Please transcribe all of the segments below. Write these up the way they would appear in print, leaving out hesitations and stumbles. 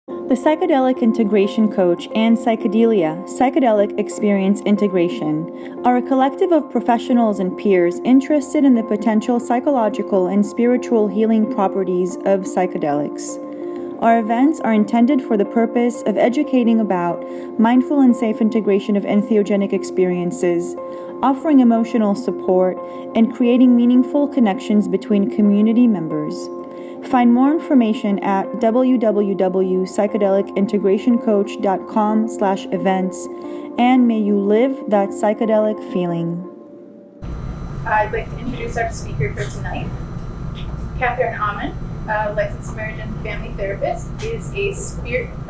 The Psychedelic Integration Coach and Psychedelia, Psychedelic Experience Integration, are a collective of professionals and peers interested in the potential psychological and spiritual healing properties of psychedelics. Our events are intended for the purpose of educating about mindful and safe integration of entheogenic experiences, offering emotional support, and creating meaningful connections between community members. Find more information at www.psychedelicintegrationcoach.com/events, and may you live that psychedelic feeling. I'd like to introduce our speaker for tonight. Catherine Auman, a licensed marriage and family therapist, is a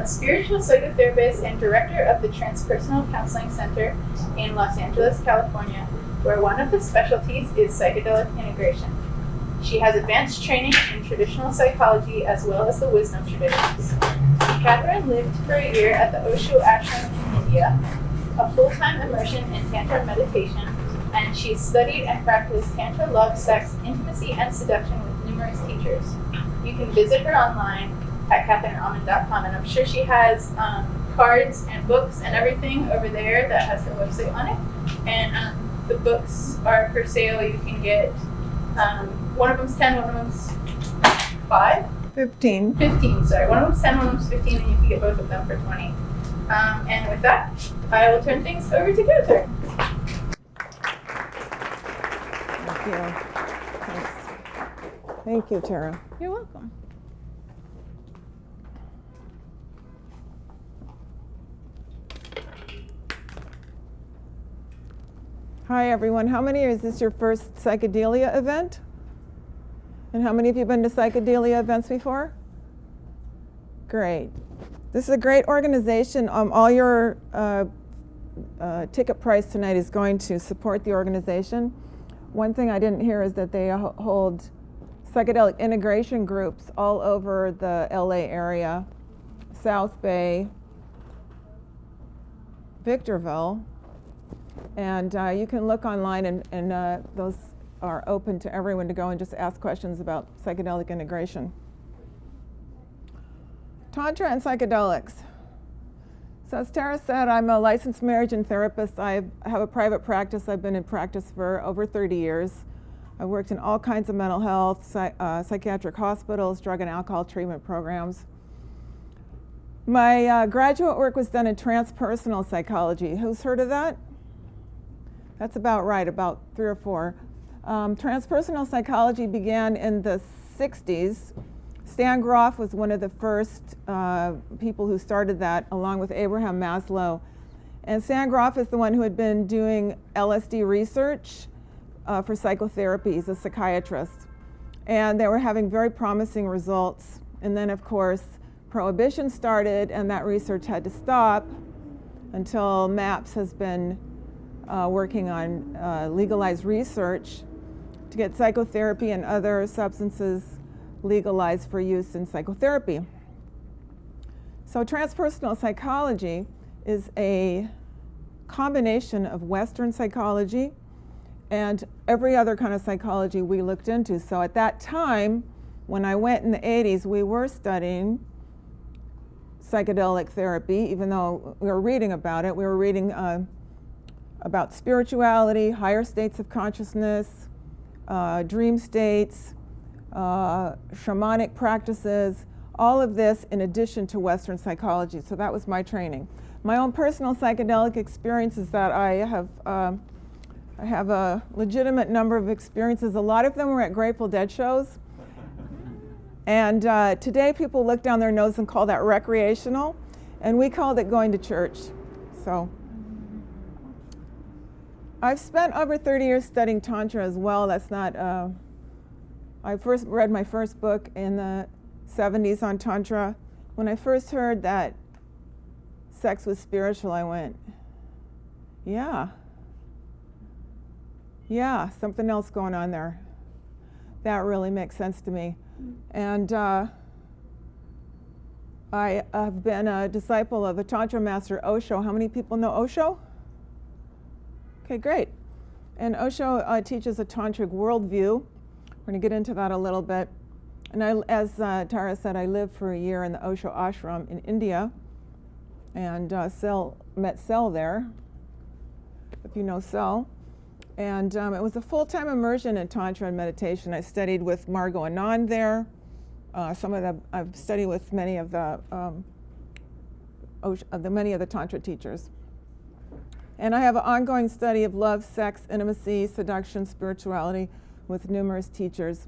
spiritual psychotherapist and director of the Transpersonal Counseling Center in Los Angeles, California, where one of the specialties is psychedelic integration. She has advanced training in traditional psychology as well as the wisdom traditions. Catherine lived for a year at the Osho ashram in India, a full-time immersion in Tantra meditation, and she studied and practiced Tantra, love, sex, intimacy, and seduction with numerous teachers. You can visit her online at catherineauman.com, and I'm sure she has cards and books and everything over there that has her website on it. And the books are for sale. You can get one of them's 10, one of them's 5? 15. 15, sorry. One of them's 10, one of them's 15, and you can get both of them for 20. And with that, I will turn things over to Catherine. Thank you. Thanks. Thank you, Tara. You're welcome. Hi, everyone. How many is this your first Psychedelia event? And how many of you have been to Psychedelia events before? Great. This is a great organization. All your ticket price tonight is going to support the organization. One thing I didn't hear is that they hold psychedelic integration groups all over the LA area, South Bay, Victorville, and you can look online, and those are open to everyone to go and just ask questions about psychedelic integration. Tantra and psychedelics. So as Tara said, I'm a licensed marriage and therapist. I have a private practice. I've been in practice for over 30 years. I've worked in all kinds of mental health, psychiatric hospitals, drug and alcohol treatment programs. My graduate work was done in transpersonal psychology. Who's heard of that? That's about right, about 3 or 4. Transpersonal psychology began in the 60s. Stan Grof was one of the first people who started that, along with Abraham Maslow. And Stan Grof is the one who had been doing LSD research for psychotherapy. He's a psychiatrist. And they were having very promising results. And then, of course, Prohibition started, and that research had to stop until MAPS has been working on legalized research to get psychotherapy and other substances legalized for use in psychotherapy. So transpersonal psychology is a combination of Western psychology and every other kind of psychology we looked into. So at that time, when I went in the 80s, we were studying psychedelic therapy, even though we were reading about it. We were reading about spirituality, higher states of consciousness, dream states, shamanic practices, all of this in addition to Western psychology. So that was my training. My own personal psychedelic experiences that I have a legitimate number of experiences. A lot of them were at Grateful Dead shows. And today people look down their nose and call that recreational, and we called it going to church. So I've spent over 30 years studying Tantra as well. That's not, I first read my first book in the 70s on Tantra. When I first heard that sex was spiritual, I went, yeah, something else going on there. That really makes sense to me. And I have been a disciple of a Tantra master, Osho. How many people know Osho? Okay, great. And Osho teaches a tantric worldview. We're going to get into that a little bit. And as Tara said, I lived for a year in the Osho ashram in India, and met Sel there, if you know Sel. And it was a full-time immersion in Tantra and meditation. I studied with Margot Anand there. I've studied with many of the many of the Tantra teachers. And I have an ongoing study of love, sex, intimacy, seduction, spirituality with numerous teachers.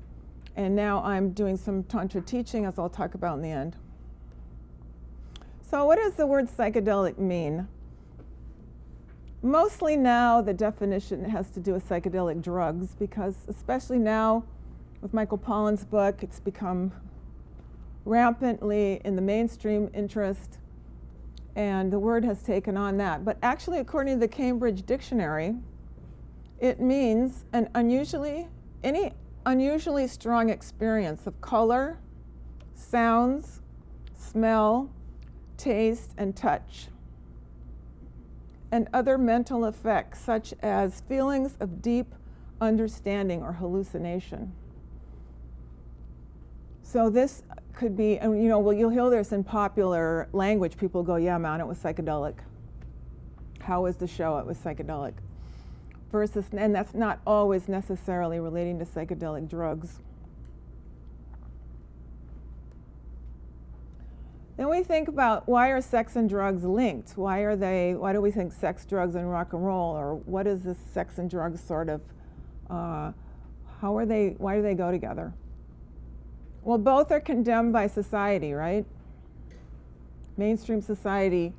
And now I'm doing some Tantra teaching, as I'll talk about in the end. So what does the word psychedelic mean? Mostly now the definition has to do with psychedelic drugs, because especially now with Michael Pollan's book, it's become rampantly in the mainstream interest, and the word has taken on that. But actually, according to the Cambridge Dictionary, it means any unusually strong experience of color, sounds, smell, taste, and touch, and other mental effects such as feelings of deep understanding or hallucination. So this could be, and you'll hear this in popular language. People go, yeah, man, it was psychedelic. How was the show? It was psychedelic. Versus, and that's not always necessarily relating to psychedelic drugs. Then we think about, why are sex and drugs linked? Why do we think sex, drugs, and rock and roll? Or what is this sex and drugs sort of, why do they go together? Well, both are condemned by society, right? Mainstream society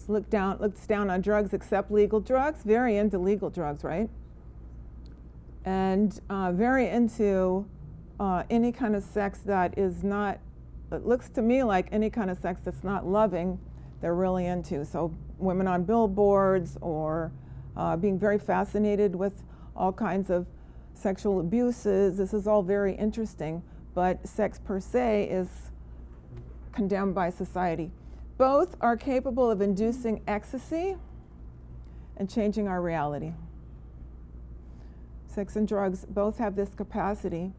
looks down on drugs, except legal drugs, very into legal drugs, right? And very into any kind of sex that is not, it looks to me like any kind of sex that's not loving, they're really into. So women on billboards, or being very fascinated with all kinds of sexual abuses. This is all very interesting, but sex per se is condemned by society. Both are capable of inducing ecstasy and changing our reality. Sex and drugs both have this capacity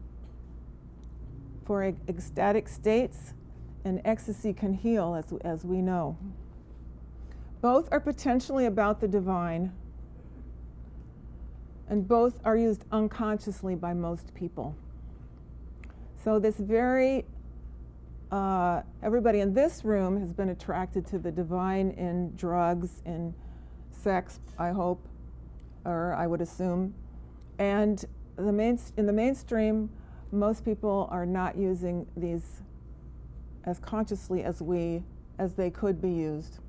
for ecstatic states, and ecstasy can heal, as we know. Both are potentially about the divine, and both are used unconsciously by most people. So this everybody in this room has been attracted to the divine in drugs, in sex, I hope, or I would assume. And in the mainstream, most people are not using these as consciously as they could be used.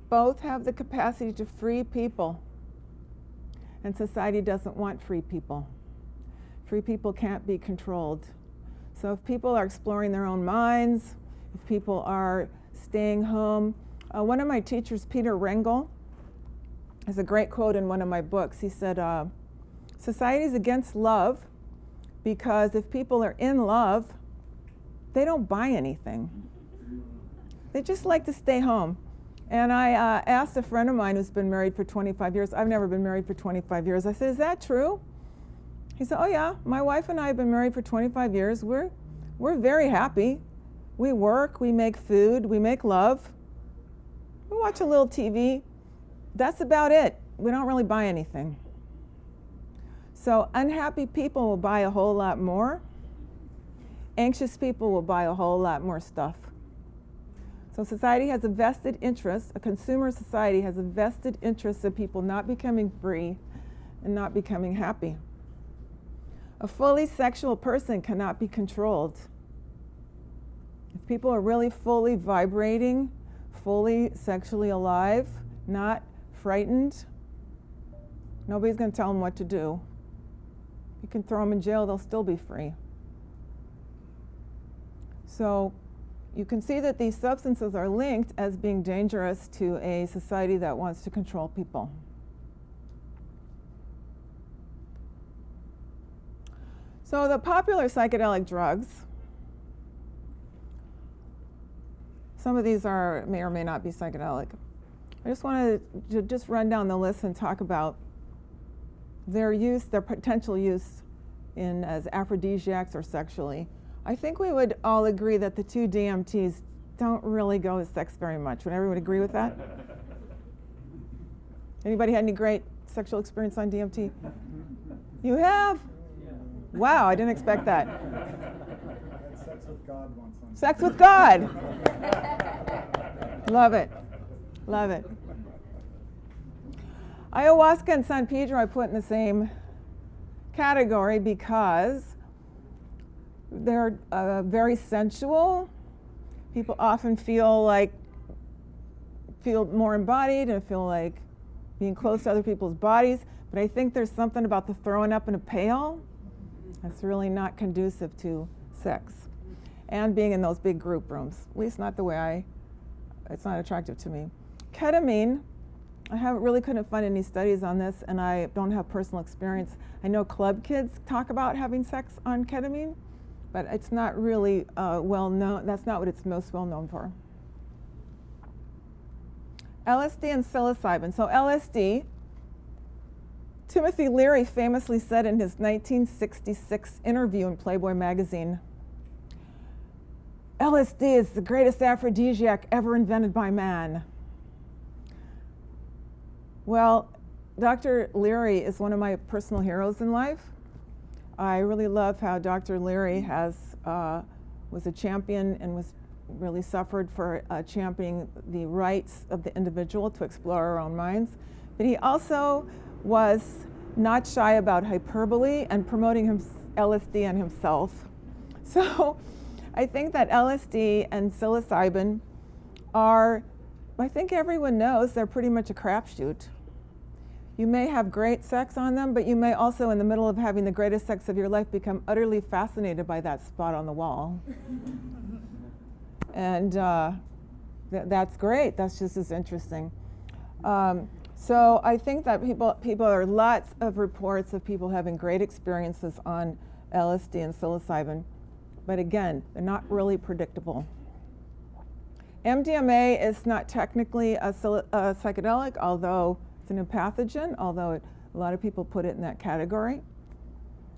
Both have the capacity to free people. And society doesn't want free people. Free people can't be controlled. So if people are exploring their own minds, if people are staying home, one of my teachers, Peter Rengel, has a great quote in one of my books. He said, society is against love because if people are in love, they don't buy anything. They just like to stay home. And I asked a friend of mine who's been married for 25 years. I've never been married for 25 years. I said, is that true? He said, oh yeah, my wife and I have been married for 25 years. We're very happy. We work, we make food, we make love. We watch a little TV. That's about it. We don't really buy anything. So unhappy people will buy a whole lot more. Anxious people will buy a whole lot more stuff. So society has a vested interest, a consumer society has a vested interest in people not becoming free and not becoming happy. A fully sexual person cannot be controlled. If people are really fully vibrating, fully sexually alive, not frightened, nobody's going to tell them what to do. You can throw them in jail, they'll still be free. So you can see that these substances are linked as being dangerous to a society that wants to control people. So the popular psychedelic drugs, some of these may or may not be psychedelic. I just wanted to just run down the list and talk about their potential use in as aphrodisiacs or sexually. I think we would all agree that the two DMTs don't really go with sex very much. Would everyone agree with that? Anybody had any great sexual experience on DMT? You have? Wow, I didn't expect that. I had sex with God once. Sex with God. Love it. Love it. Ayahuasca and San Pedro I put in the same category because they're very sensual. People often feel more embodied and feel like being close to other people's bodies. But I think there's something about the throwing up in a pail that's really not conducive to sex. And being in those big group rooms, at least not the way it's not attractive to me. Ketamine, I couldn't find any studies on this, and I don't have personal experience. I know club kids talk about having sex on ketamine, but it's not really well known. That's not what it's most well known for. LSD and psilocybin. So LSD, Timothy Leary famously said in his 1966 interview in Playboy magazine, LSD is the greatest aphrodisiac ever invented by man. Well, Dr. Leary is one of my personal heroes in life. I really love how Dr. Leary was a champion and really suffered for championing the rights of the individual to explore our own minds. But he also was not shy about hyperbole and promoting LSD and himself. So I think that LSD and psilocybin are, I think everyone knows, they're pretty much a crapshoot. You may have great sex on them, but you may also, in the middle of having the greatest sex of your life, become utterly fascinated by that spot on the wall. And that's great. That's just as interesting. So I think that people are lots of reports of people having great experiences on LSD and psilocybin. But again, they're not really predictable. MDMA is not technically a psychedelic, although it's an empathogen, although a lot of people put it in that category.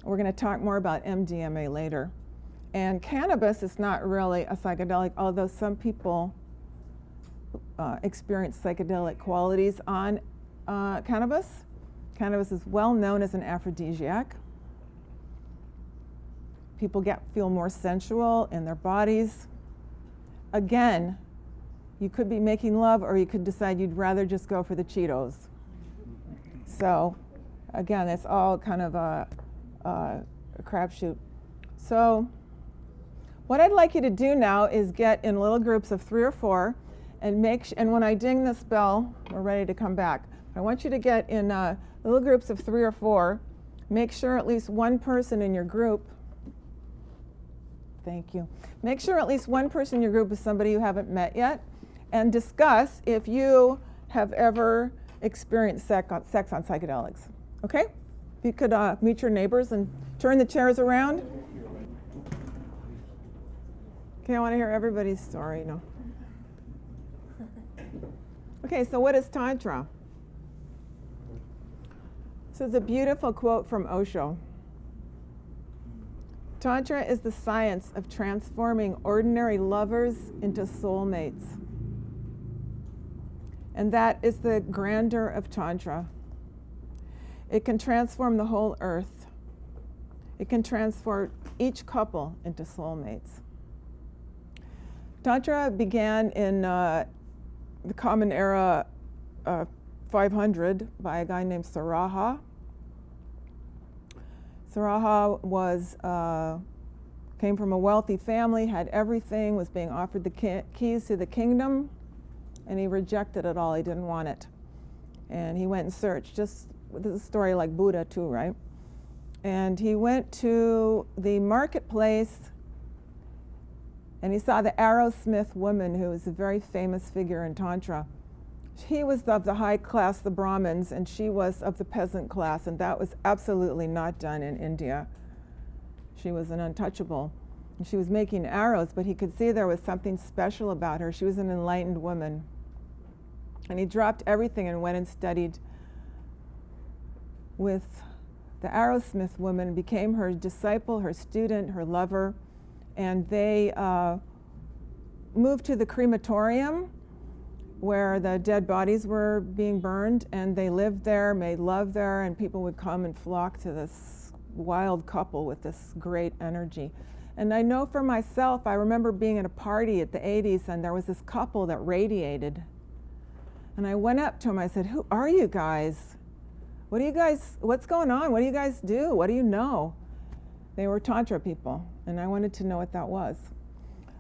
We're going to talk more about MDMA later. And cannabis is not really a psychedelic, although some people experience psychedelic qualities on cannabis. Cannabis is well known as an aphrodisiac. People feel more sensual in their bodies. Again, you could be making love, or you could decide you'd rather just go for the Cheetos. So, again, it's all kind of a crapshoot. So, what I'd like you to do now is get in little groups of 3 or 4, and and when I ding this bell, we're ready to come back. I want you to get in little groups of 3 or 4. Make sure at least one person in your group. Thank you. Make sure at least one person in your group is somebody you haven't met yet, and discuss if you have ever experienced sex on psychedelics. Okay? If you could meet your neighbors and turn the chairs around. Okay, I want to hear everybody's story. No. Okay, so what is Tantra? This is a beautiful quote from Osho. Tantra is the science of transforming ordinary lovers into soulmates. And that is the grandeur of Tantra. It can transform the whole earth. It can transform each couple into soulmates. Tantra began in the Common Era 500 by a guy named Saraha. Saraha came from a wealthy family, had everything, was being offered the keys to the kingdom, and he rejected it all. He didn't want it. And he went and searched, this is a story like Buddha too, right? And he went to the marketplace, and he saw the Arrowsmith woman, who was a very famous figure in Tantra. He was of the high class, the Brahmins, and she was of the peasant class, and that was absolutely not done in India. She was an untouchable. And she was making arrows, but he could see there was something special about her. She was an enlightened woman. And he dropped everything and went and studied with the Arrowsmith woman, became her disciple, her student, her lover, and they moved to the crematorium where the dead bodies were being burned, and they lived there, made love there, and people would come and flock to this wild couple with this great energy. And I know for myself, I remember being at a party at the 80s, and there was this couple that radiated. And I went up to them, I said, "Who are you guys? What's going on? What do you guys do? What do you know?" They were Tantra people, and I wanted to know what that was.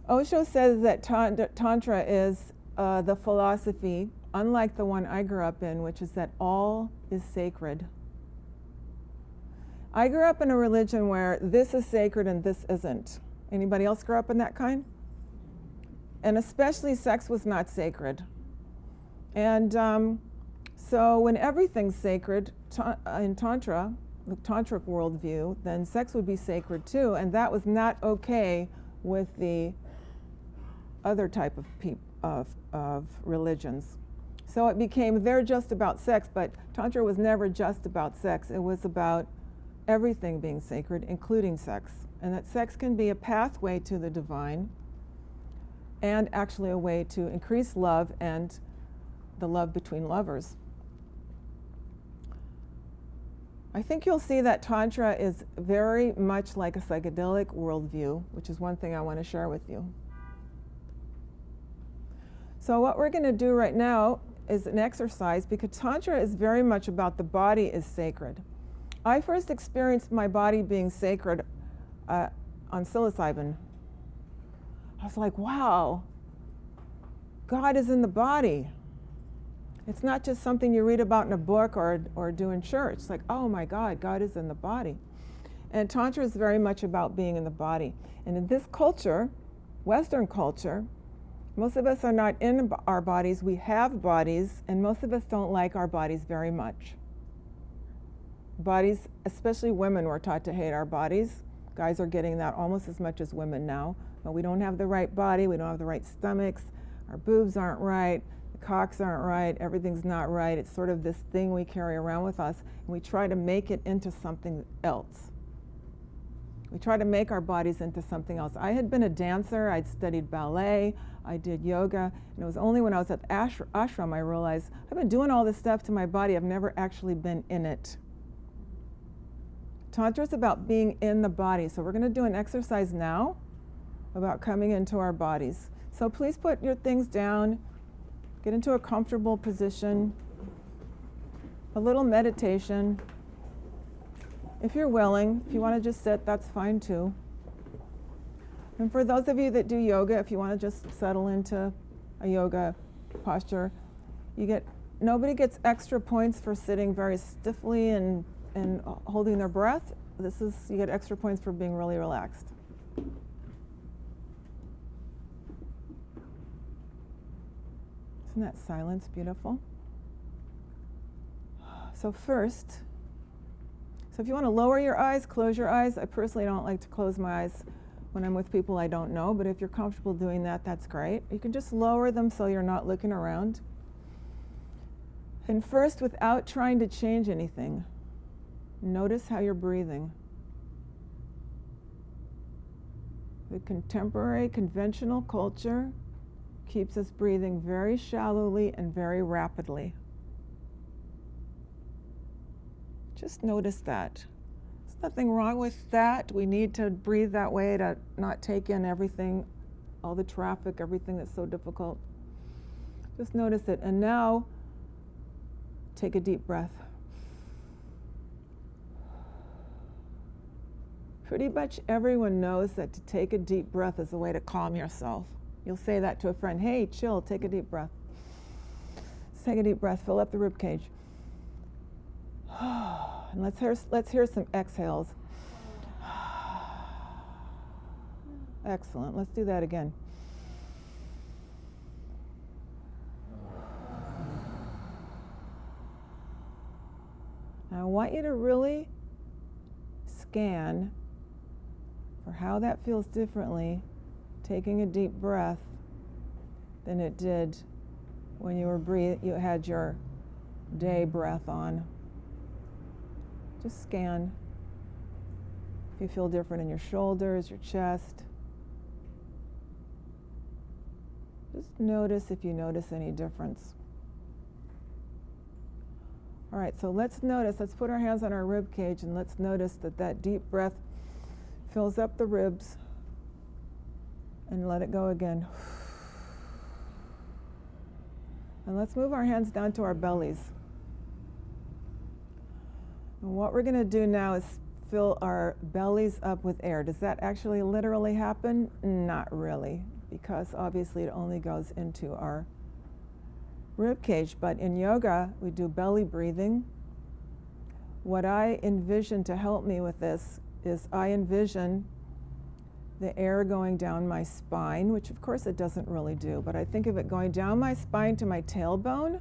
Osho says that Tantra is the philosophy, unlike the one I grew up in, which is that all is sacred. I grew up in a religion where this is sacred and this isn't. Anybody else grow up in that kind? And especially sex was not sacred. And so when everything's sacred in Tantra, the Tantric worldview, then sex would be sacred too, and that was not okay with the other type of religions. So it became, they're just about sex, but Tantra was never just about sex. It was about everything being sacred, including sex. And that sex can be a pathway to the divine and actually a way to increase love and the love between lovers. I think you'll see that Tantra is very much like a psychedelic worldview, which is one thing I want to share with you. So what we're going to do right now is an exercise, because Tantra is very much about the body is sacred. I first experienced my body being sacred on psilocybin. I was like, wow, God is in the body. It's not just something you read about in a book or do in church. It's like, oh my God, God is in the body. And Tantra is very much about being in the body. And in this culture, Western culture, most of us are not in our bodies. We have bodies, and most of us don't like our bodies very much. Bodies, especially women, we're taught to hate our bodies. Guys are getting that almost as much as women now. But we don't have the right body, we don't have the right stomachs, our boobs aren't right, the cocks aren't right, everything's not right. It's sort of this thing we carry around with us, and we try to make it into something else. We try to make our bodies into something else. I had been a dancer, I'd studied ballet, I did yoga, and it was only when I was at the ashram I realized I've been doing all this stuff to my body, I've never actually been in it. Tantra is about being in the body. So we're going to do an exercise now about coming into our bodies. So please put your things down, get into a comfortable position, a little meditation. If you're willing, if you want to just sit, that's fine too. And for those of you that do yoga, if you want to just settle into a yoga posture, nobody gets extra points for sitting very stiffly and holding their breath. You get extra points for being really relaxed. Isn't that silence beautiful? So if you want to lower your eyes, close your eyes. I personally don't like to close my eyes when I'm with people I don't know, but if you're comfortable doing that, that's great. You can just lower them so you're not looking around. And first, without trying to change anything, notice how you're breathing. The contemporary, conventional culture keeps us breathing very shallowly and very rapidly. Just notice that. There's nothing wrong with that. We need to breathe that way to not take in everything, all the traffic, everything that's so difficult. Just notice it. And now, take a deep breath. Pretty much everyone knows that to take a deep breath is a way to calm yourself. You'll say that to a friend, hey, chill, take a deep breath. Let's take a deep breath, fill up the rib cage. And let's hear some exhales. Excellent, let's do that again. Now I want you to really scan for how that feels differently, taking a deep breath than it did when you had your day breath on. Just scan. If you feel different in your shoulders, your chest, just notice if you notice any difference. All right, so let's put our hands on our rib cage and let's notice that deep breath fills up the ribs, and let it go again. And let's move our hands down to our bellies. And what we're going to do now is fill our bellies up with air. Does that actually literally happen? Not really, because obviously it only goes into our rib cage. But in yoga, we do belly breathing. What I envision to help me with this is I envision the air going down my spine, which of course it doesn't really do, but I think of it going down my spine to my tailbone,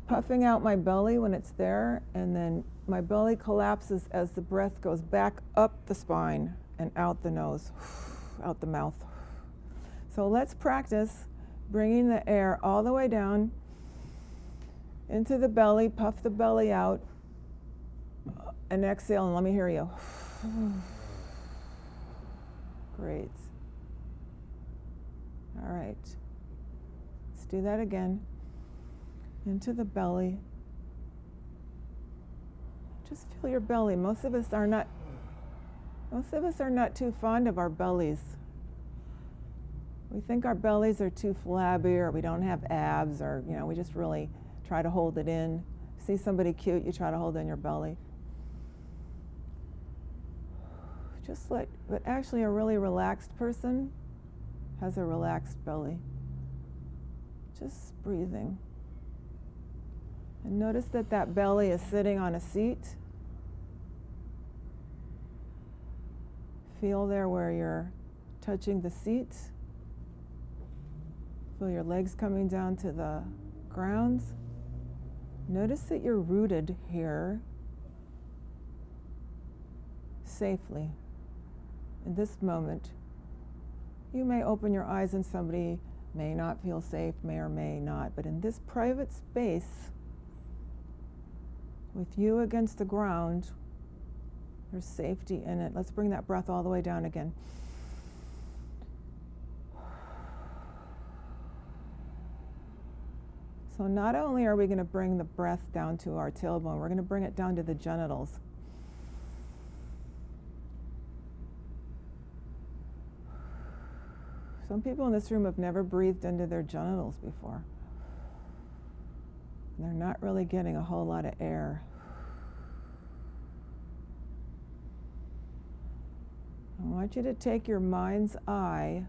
puffing out my belly when it's there, and then my belly collapses as the breath goes back up the spine and out the nose, out the mouth. So let's practice bringing the air all the way down into the belly, puff the belly out, and exhale, and let me hear you. Great. All right. Let's do that again. Into the belly. Just feel your belly. Most of us are not too fond of our bellies. We think our bellies are too flabby, or we don't have abs, or we just really try to hold it in. See somebody cute, you try to hold in your belly. But actually a really relaxed person has a relaxed belly. Just breathing. And notice that belly is sitting on a seat. Feel there where you're touching the seat. Feel your legs coming down to the ground. Notice that you're rooted here safely. In this moment, you may open your eyes and somebody may not feel safe, may or may not, but in this private space, with you against the ground, there's safety in it. Let's bring that breath all the way down again. So not only are we going to bring the breath down to our tailbone, we're going to bring it down to the genitals. Some people in this room have never breathed into their genitals before. They're not really getting a whole lot of air. I want you to take your mind's eye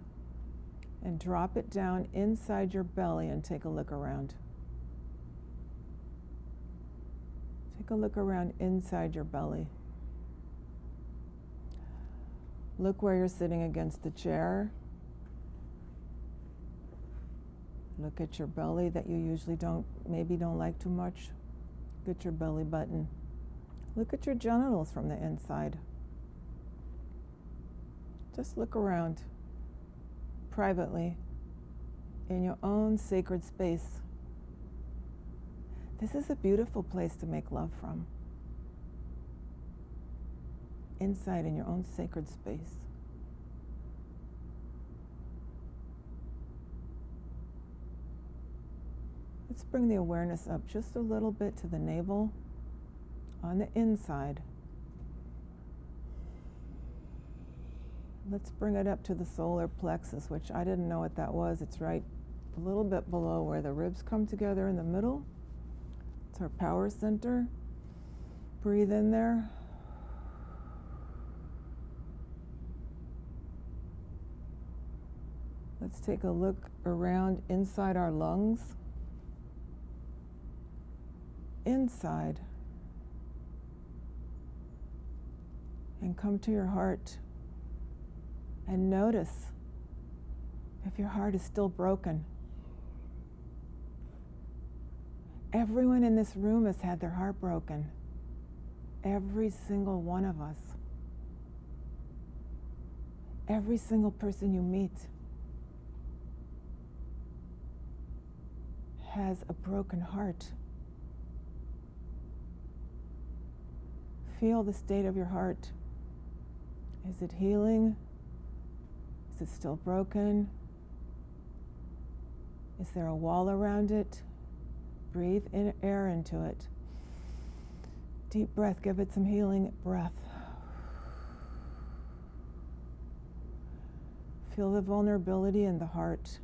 and drop it down inside your belly and take a look around. Take a look around inside your belly. Look where you're sitting against the chair. Look at your belly that you usually maybe don't like too much. Look at your belly button. Look at your genitals from the inside. Just look around privately in your own sacred space. This is a beautiful place to make love from. Inside in your own sacred space. Let's bring the awareness up just a little bit to the navel on the inside. Let's bring it up to the solar plexus, which I didn't know what that was. It's right a little bit below where the ribs come together in the middle. It's our power center. Breathe in there. Let's take a look around inside our lungs. Inside. And come to your heart. And notice if your heart is still broken. Everyone in this room has had their heart broken. Every single one of us. Every single person you meet has a broken heart. Feel the state of your heart. Is it healing? Is it still broken? Is there a wall around it? Breathe in air into it. Deep breath, give it some healing breath. Feel the vulnerability in the heart.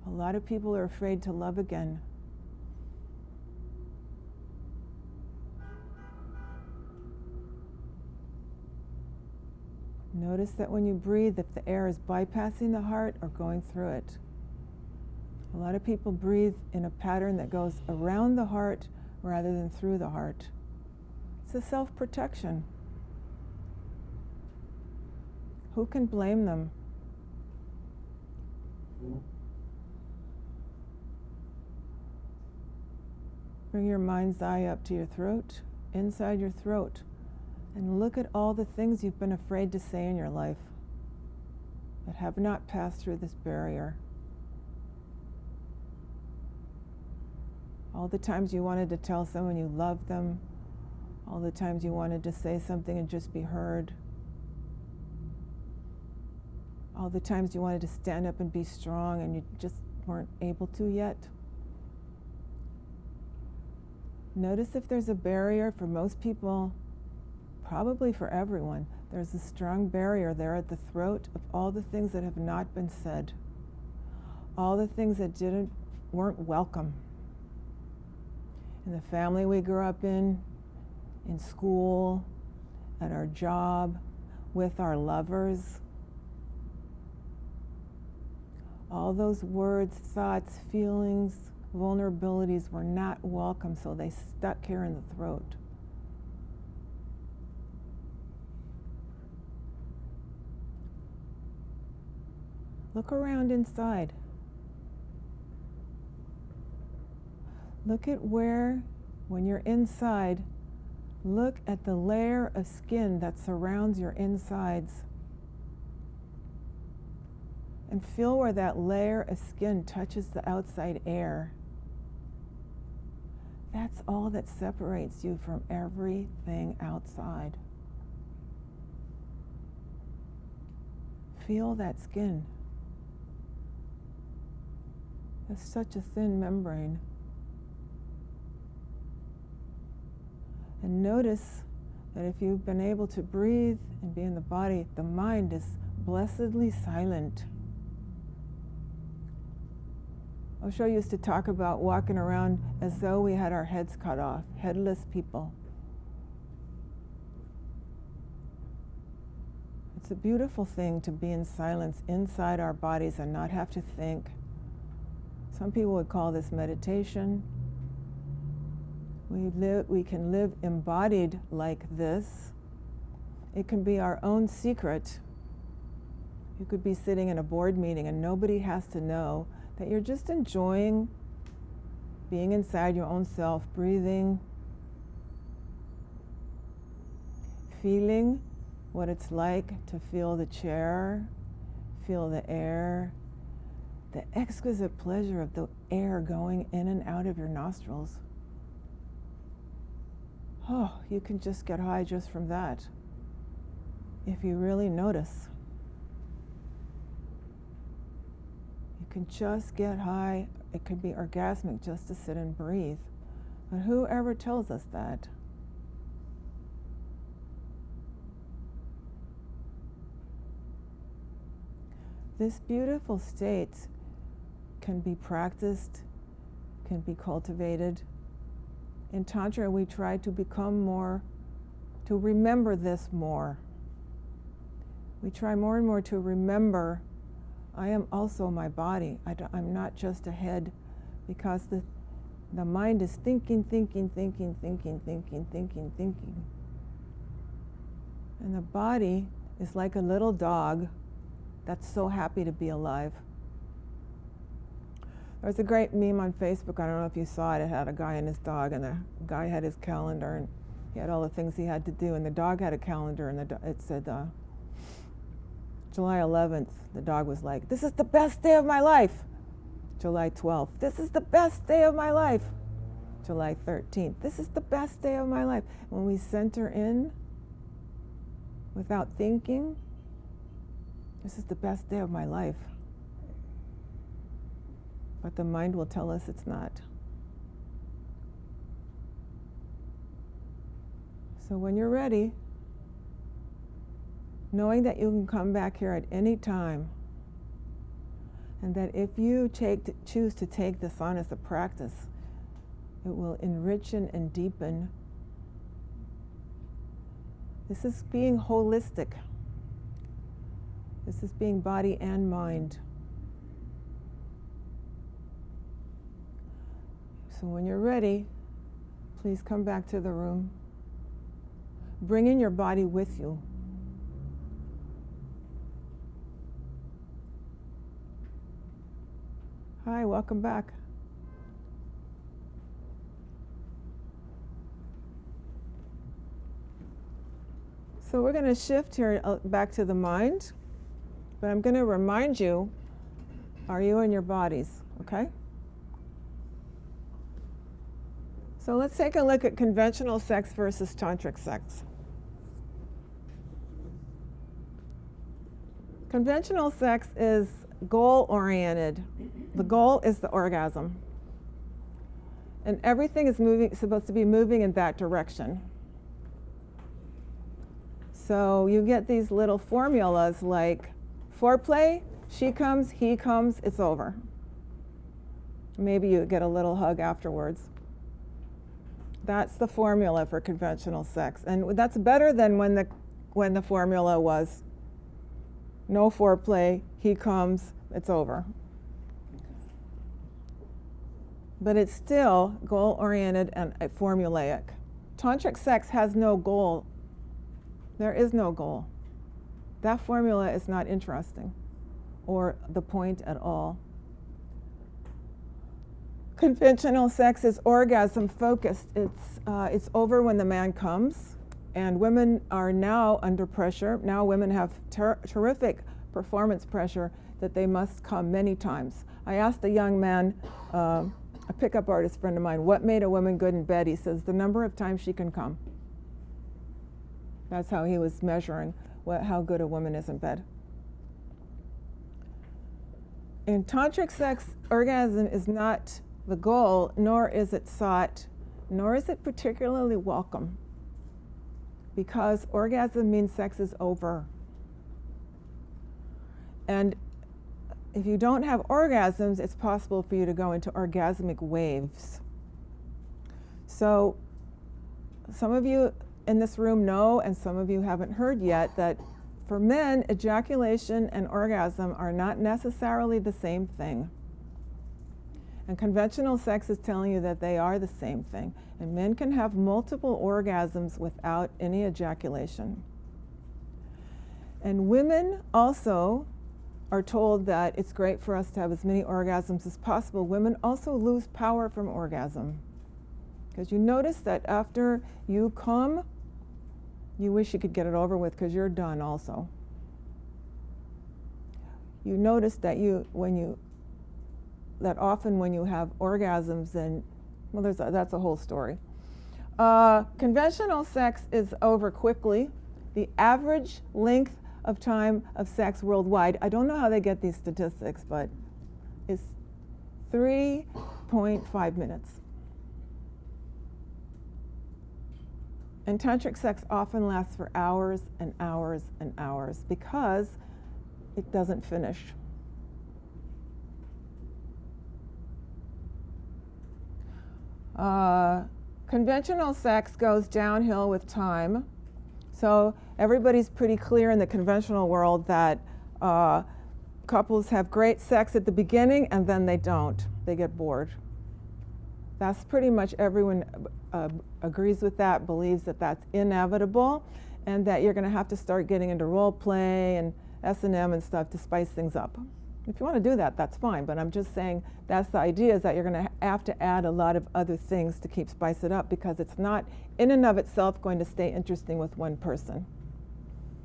A lot of people are afraid to love again. Notice that when you breathe, if the air is bypassing the heart or going through it. A lot of people breathe in a pattern that goes around the heart rather than through the heart. It's a self-protection. Who can blame them? Bring your mind's eye up to your throat, inside your throat, and look at all the things you've been afraid to say in your life that have not passed through this barrier. All the times you wanted to tell someone you loved them, all the times you wanted to say something and just be heard, all the times you wanted to stand up and be strong and you just weren't able to yet. Notice if there's a barrier. For most people, probably for everyone, there's a strong barrier there at the throat of all the things that have not been said, all the things that weren't welcome. In the family we grew up in school, at our job, with our lovers. All those words, thoughts, feelings, vulnerabilities were not welcome, so they stuck here in the throat. Look around inside. Look at where, when you're inside, look at the layer of skin that surrounds your insides. And feel where that layer of skin touches the outside air. That's all that separates you from everything outside. Feel that skin. It's such a thin membrane. And notice that if you've been able to breathe and be in the body, the mind is blessedly silent. Osho used to talk about walking around as though we had our heads cut off, headless people. It's a beautiful thing to be in silence inside our bodies and not have to think. Some people would call this meditation. We can live embodied like this. It can be our own secret. You could be sitting in a board meeting and nobody has to know that you're just enjoying being inside your own self, breathing, feeling what it's like to feel the chair, feel the air, the exquisite pleasure of the air going in and out of your nostrils. Oh, you can just get high just from that, if you really notice. You can just get high. It could be orgasmic just to sit and breathe. But whoever tells us that? This beautiful state can be practiced, can be cultivated. In Tantra, we try to become more, to remember this more. We try more and more to remember, I am also my body. I'm not just a head, because the mind is thinking. And the body is like a little dog that's so happy to be alive. There was a great meme on Facebook, I don't know if you saw it. It had a guy and his dog, and the guy had his calendar, and he had all the things he had to do, and the dog had a calendar, and it said July 11th, the dog was like, this is the best day of my life. July 12th, this is the best day of my life. July 13th. This is the best day of my life. When we center in without thinking, this is the best day of my life. But the mind will tell us it's not. So when you're ready, knowing that you can come back here at any time, and that if you choose to take this on as a practice, it will enrich and deepen. This is being holistic. This is being body and mind. So when you're ready, please come back to the room. Bring in your body with you. Hi, welcome back. So we're going to shift here back to the mind, but I'm going to remind you, are you in your bodies, okay? So let's take a look at conventional sex versus tantric sex. Conventional sex is goal-oriented. The goal is the orgasm. And everything is supposed to be moving in that direction. So you get these little formulas like foreplay, she comes, he comes, it's over. Maybe you get a little hug afterwards. That's the formula for conventional sex. And that's better than when the formula was no foreplay, he comes, it's over. But it's still goal-oriented and formulaic. Tantric sex has no goal. There is no goal. That formula is not interesting or the point at all. Conventional sex is orgasm focused. It's over when the man comes, and women are now under pressure. Now women have terrific performance pressure that they must come many times. I asked a young man, a pickup artist friend of mine, what made a woman good in bed? He says the number of times she can come. That's how he was measuring how good a woman is in bed. In tantric sex, orgasm is not the goal, nor is it sought, nor is it particularly welcome, because orgasm means sex is over. And if you don't have orgasms, it's possible for you to go into orgasmic waves. So some of you in this room know, and some of you haven't heard yet, that for men, ejaculation and orgasm are not necessarily the same thing. And conventional sex is telling you that they are the same thing. And men can have multiple orgasms without any ejaculation. And women also are told that it's great for us to have as many orgasms as possible. Women also lose power from orgasm. Because you notice that after you come, you wish you could get it over with because you're done also. You notice that often when you have orgasms, and well, that's a whole story. Conventional sex is over quickly. The average length of time of sex worldwide, I don't know how they get these statistics, but it's 3.5 minutes. And tantric sex often lasts for hours and hours and hours because it doesn't finish. Conventional sex goes downhill with time. So everybody's pretty clear in the conventional world that couples have great sex at the beginning and then they don't. They get bored. That's pretty much everyone agrees with that, believes that that's inevitable, and that you're going to have to start getting into role play and S&M and stuff to spice things up. If you want to do that, that's fine, but I'm just saying that's the idea, is that you're going to have to add a lot of other things to keep spice it up, because it's not in and of itself going to stay interesting with one person.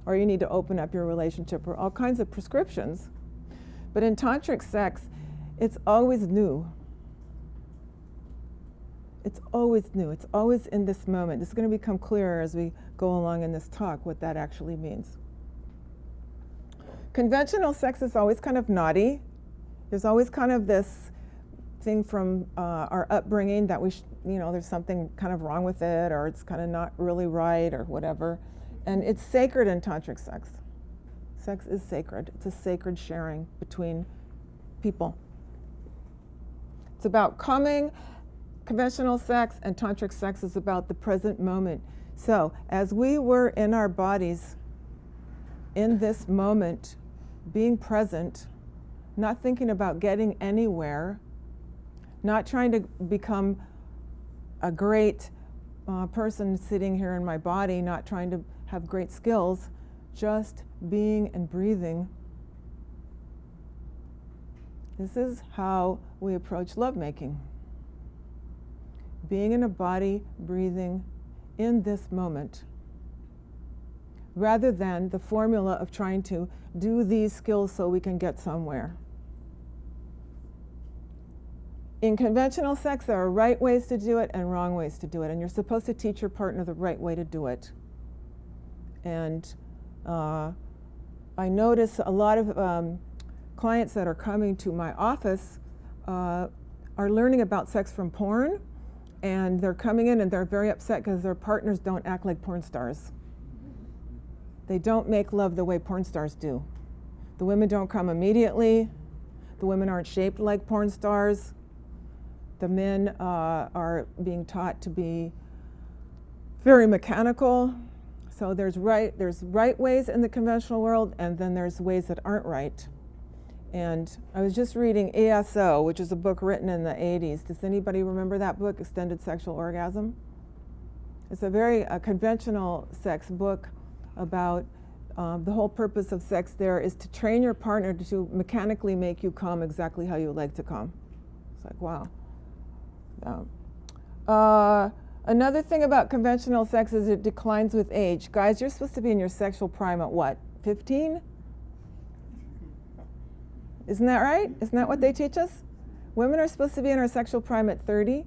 Or you need to open up your relationship, or all kinds of prescriptions. But in tantric sex, it's always new. It's always new. It's always in this moment. It's going to become clearer as we go along in this talk what that actually means. Conventional sex is always kind of naughty. There's always kind of this thing from our upbringing that there's something kind of wrong with it, or it's kind of not really right, or whatever. And it's sacred in tantric sex. Sex is sacred. It's a sacred sharing between people. It's about coming. Conventional sex and tantric sex is about the present moment. So as we were in our bodies in this moment, being present, not thinking about getting anywhere, not trying to become a great person sitting here in my body, not trying to have great skills, just being and breathing. This is how we approach lovemaking. Being in a body, breathing in this moment, rather than the formula of trying to do these skills so we can get somewhere. In conventional sex, there are right ways to do it and wrong ways to do it, and you're supposed to teach your partner the right way to do it. And I notice a lot of clients that are coming to my office are learning about sex from porn, and they're coming in and they're very upset because their partners don't act like porn stars. They don't make love the way porn stars do. The women don't come immediately. The women aren't shaped like porn stars. The men are being taught to be very mechanical. So there's right ways in the conventional world, and then there's ways that aren't right. And I was just reading ESO, which is a book written in the 80s. Does anybody remember that book, Extended Sexual Orgasm? It's a very conventional sex book about the whole purpose of sex there is to train your partner to mechanically make you come exactly how you like to come. It's like, wow. Another thing about conventional sex is it declines with age. Guys, you're supposed to be in your sexual prime at what, 15? Isn't that right? Isn't that what they teach us? Women are supposed to be in our sexual prime at 30.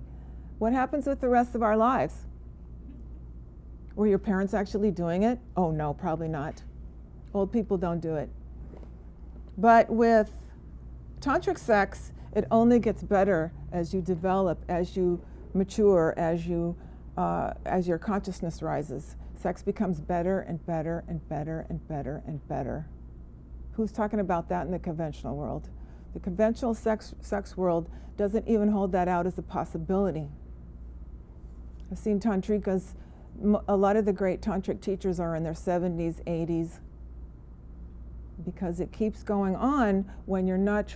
What happens with the rest of our lives? Were your parents actually doing it? Oh no, probably not. Old people don't do it. But with tantric sex, it only gets better as you develop, as you mature, as your consciousness rises. Sex becomes better and better and better and better and better. Who's talking about that in the conventional world? The conventional sex world doesn't even hold that out as a possibility. I've seen tantrikas, a lot of the great tantric teachers are in their 70s, 80s, because it keeps going on when you're not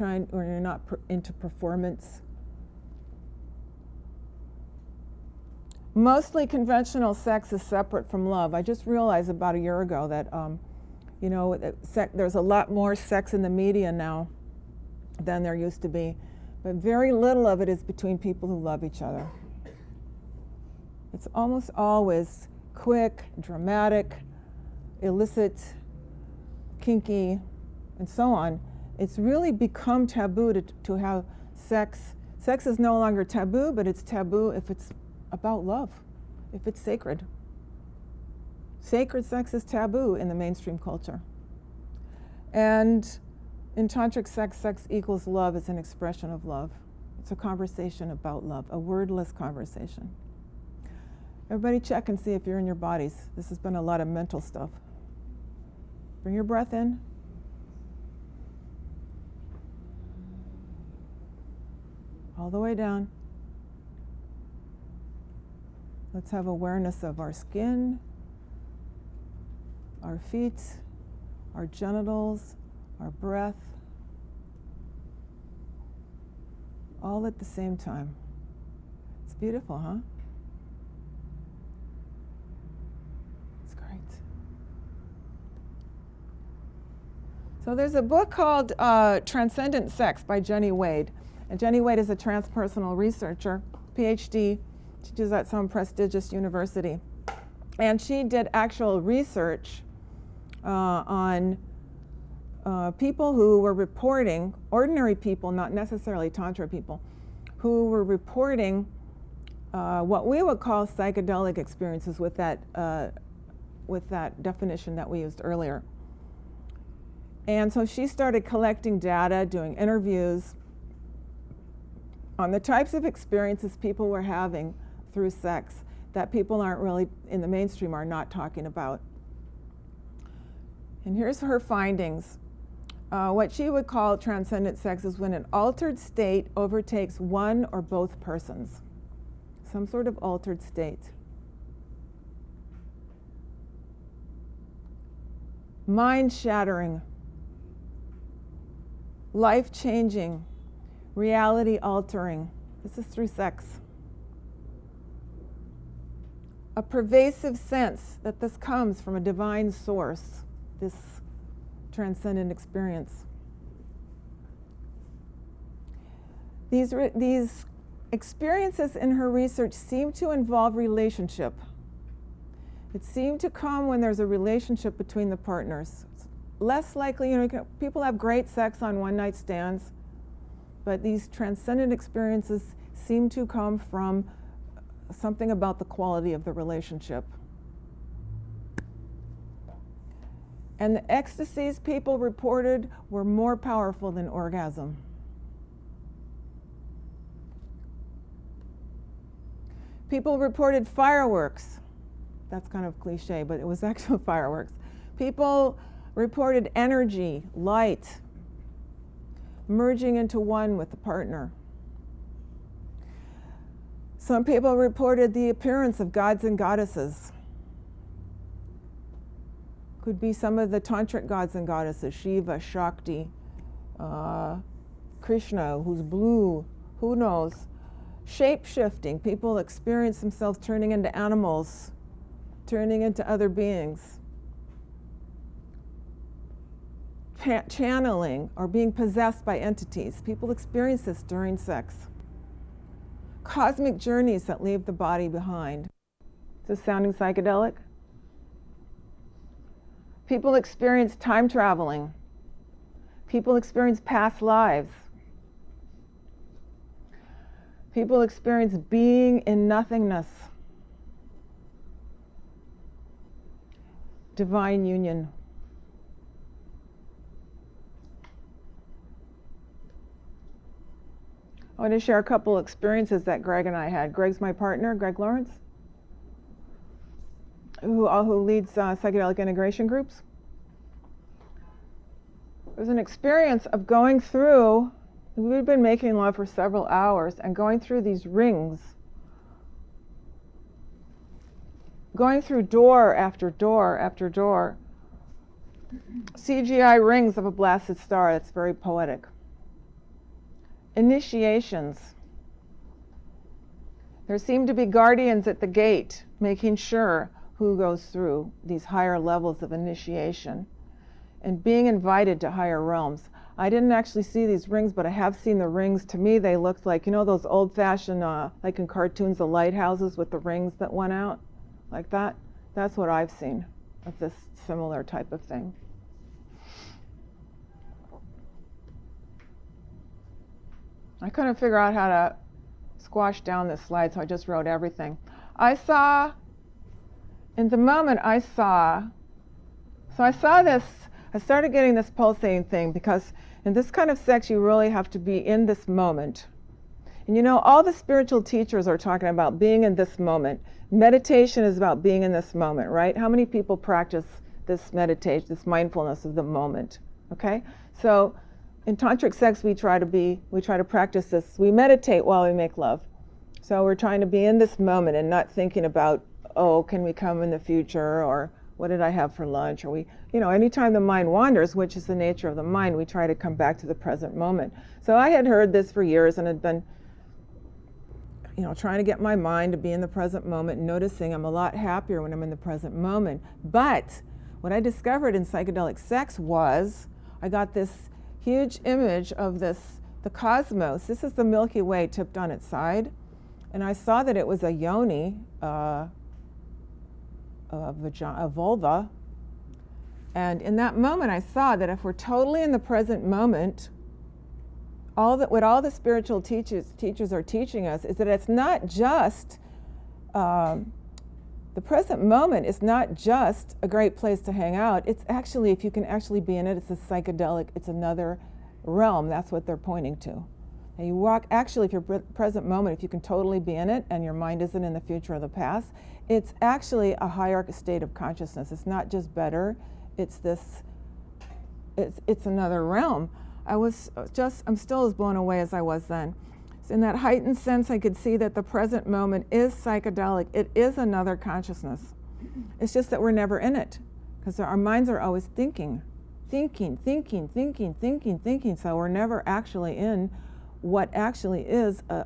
into performance. Mostly conventional sex is separate from love. I just realized about a year ago that there's a lot more sex in the media now than there used to be, but very little of it is between people who love each other. It's almost always quick, dramatic, illicit, kinky, and so on. It's really become taboo to have sex. Sex is no longer taboo, but it's taboo if it's about love, if it's sacred. Sacred sex is taboo in the mainstream culture. And in tantric sex, sex equals love is an expression of love. It's a conversation about love, a wordless conversation. Everybody check and see if you're in your bodies. This has been a lot of mental stuff. Bring your breath in. All the way down. Let's have awareness of our skin, our feet, our genitals, our breath, all at the same time. It's beautiful, huh? It's great. So there's a book called Transcendent Sex by Jenny Wade. And Jenny Wade is a transpersonal researcher, PhD, teaches at some prestigious university. And she did actual research on people who were reporting, ordinary people, not necessarily Tantra people, who were reporting what we would call psychedelic experiences with that definition that we used earlier. And so she started collecting data, doing interviews on the types of experiences people were having through sex that people aren't really, in the mainstream, are not talking about. And here's her findings. What she would call transcendent sex is when an altered state overtakes one or both persons. Some sort of altered state. Mind-shattering, life-changing, reality-altering. This is through sex. A pervasive sense that this comes from a divine source, this transcendent experience. These experiences in her research seem to involve relationship. It seemed to come when there's a relationship between the partners. It's less likely, people have great sex on one-night stands, but these transcendent experiences seem to come from something about the quality of the relationship. And the ecstasies people reported were more powerful than orgasm. People reported fireworks. That's kind of cliche, but it was actual fireworks. People reported energy, light, merging into one with the partner. Some people reported the appearance of gods and goddesses. Could be some of the tantric gods and goddesses, Shiva, Shakti, Krishna, who's blue, who knows. Shape-shifting, people experience themselves turning into animals, turning into other beings. Channeling or being possessed by entities. People experience this during sex. Cosmic journeys that leave the body behind. Is this sounding psychedelic? People experience time traveling. People experience past lives. People experience being in nothingness. Divine union. I want to share a couple experiences that Greg and I had. Greg's my partner, Greg Lawrence, who leads psychedelic integration groups. It was an experience of going through, we'd been making love for several hours and going through these rings, going through door after door after door, CGI rings of a blasted star. That's very poetic. Initiations. There seem to be guardians at the gate making sure who goes through these higher levels of initiation and being invited to higher realms. I didn't actually see these rings, but I have seen the rings. To me, they looked like, those old-fashioned, like in cartoons, the lighthouses with the rings that went out, like that. That's what I've seen of this similar type of thing. I couldn't figure out how to squash down this slide, so I just wrote everything. In the moment I saw this, I started getting this pulsating thing, because in this kind of sex you really have to be in this moment. And all the spiritual teachers are talking about being in this moment. Meditation is about being in this moment, right? How many people practice this meditation, this mindfulness of the moment? Okay? So in tantric sex, we try to practice this. We meditate while we make love. So we're trying to be in this moment and not thinking about, can we come in the future, or what did I have for lunch? Or anytime the mind wanders, which is the nature of the mind, we try to come back to the present moment. So I had heard this for years and had been, trying to get my mind to be in the present moment, noticing I'm a lot happier when I'm in the present moment. But what I discovered in psychedelic sex was I got this huge image of the cosmos. This is the Milky Way tipped on its side. And I saw that it was a yoni, a vulva. And in that moment, I saw that if we're totally in the present moment, what all the spiritual teachers are teaching us is that it's not just the present moment is not just a great place to hang out. It's actually, if you can actually be in it, it's a psychedelic, it's another realm. That's what they're pointing to. And you walk, actually, if you're present moment, if you can totally be in it and your mind isn't in the future or the past, it's actually a higher state of consciousness. It's not just better, it's another realm. I'm still as blown away as I was then. So in that heightened sense, I could see that the present moment is psychedelic. It is another consciousness. It's just that we're never in it, because our minds are always thinking. So we're never actually in what actually is a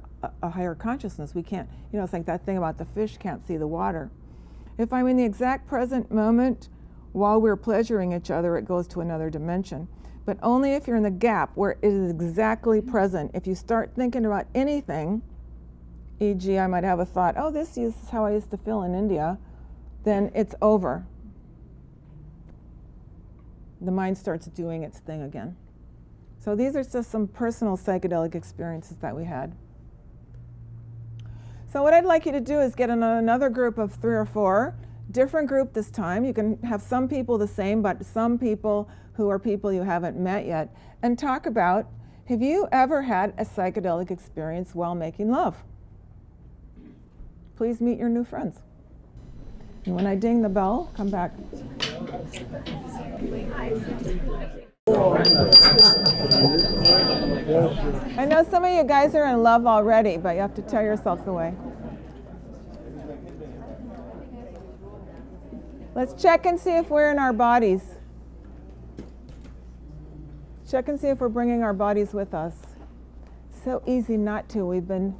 higher consciousness. We can't, it's like that thing about the fish can't see the water. If I'm in the exact present moment while we're pleasuring each other, it goes to another dimension. But only if you're in the gap where it is exactly present. If you start thinking about anything, e.g. I might have a thought, oh, this is how I used to feel in India, then it's over. The mind starts doing its thing again. So these are just some personal psychedelic experiences that we had. So what I'd like you to do is get in another group of 3 or 4, different group this time. You can have some people the same, but some people who are people you haven't met yet, and talk about, have you ever had a psychedelic experience while making love? Please meet your new friends. And when I ding the bell, come back. I know some of you guys are in love already, but you have to tear yourselves away. Let's check and see if we're in our bodies. Check and see if we're bringing our bodies with us. So easy not to. We've been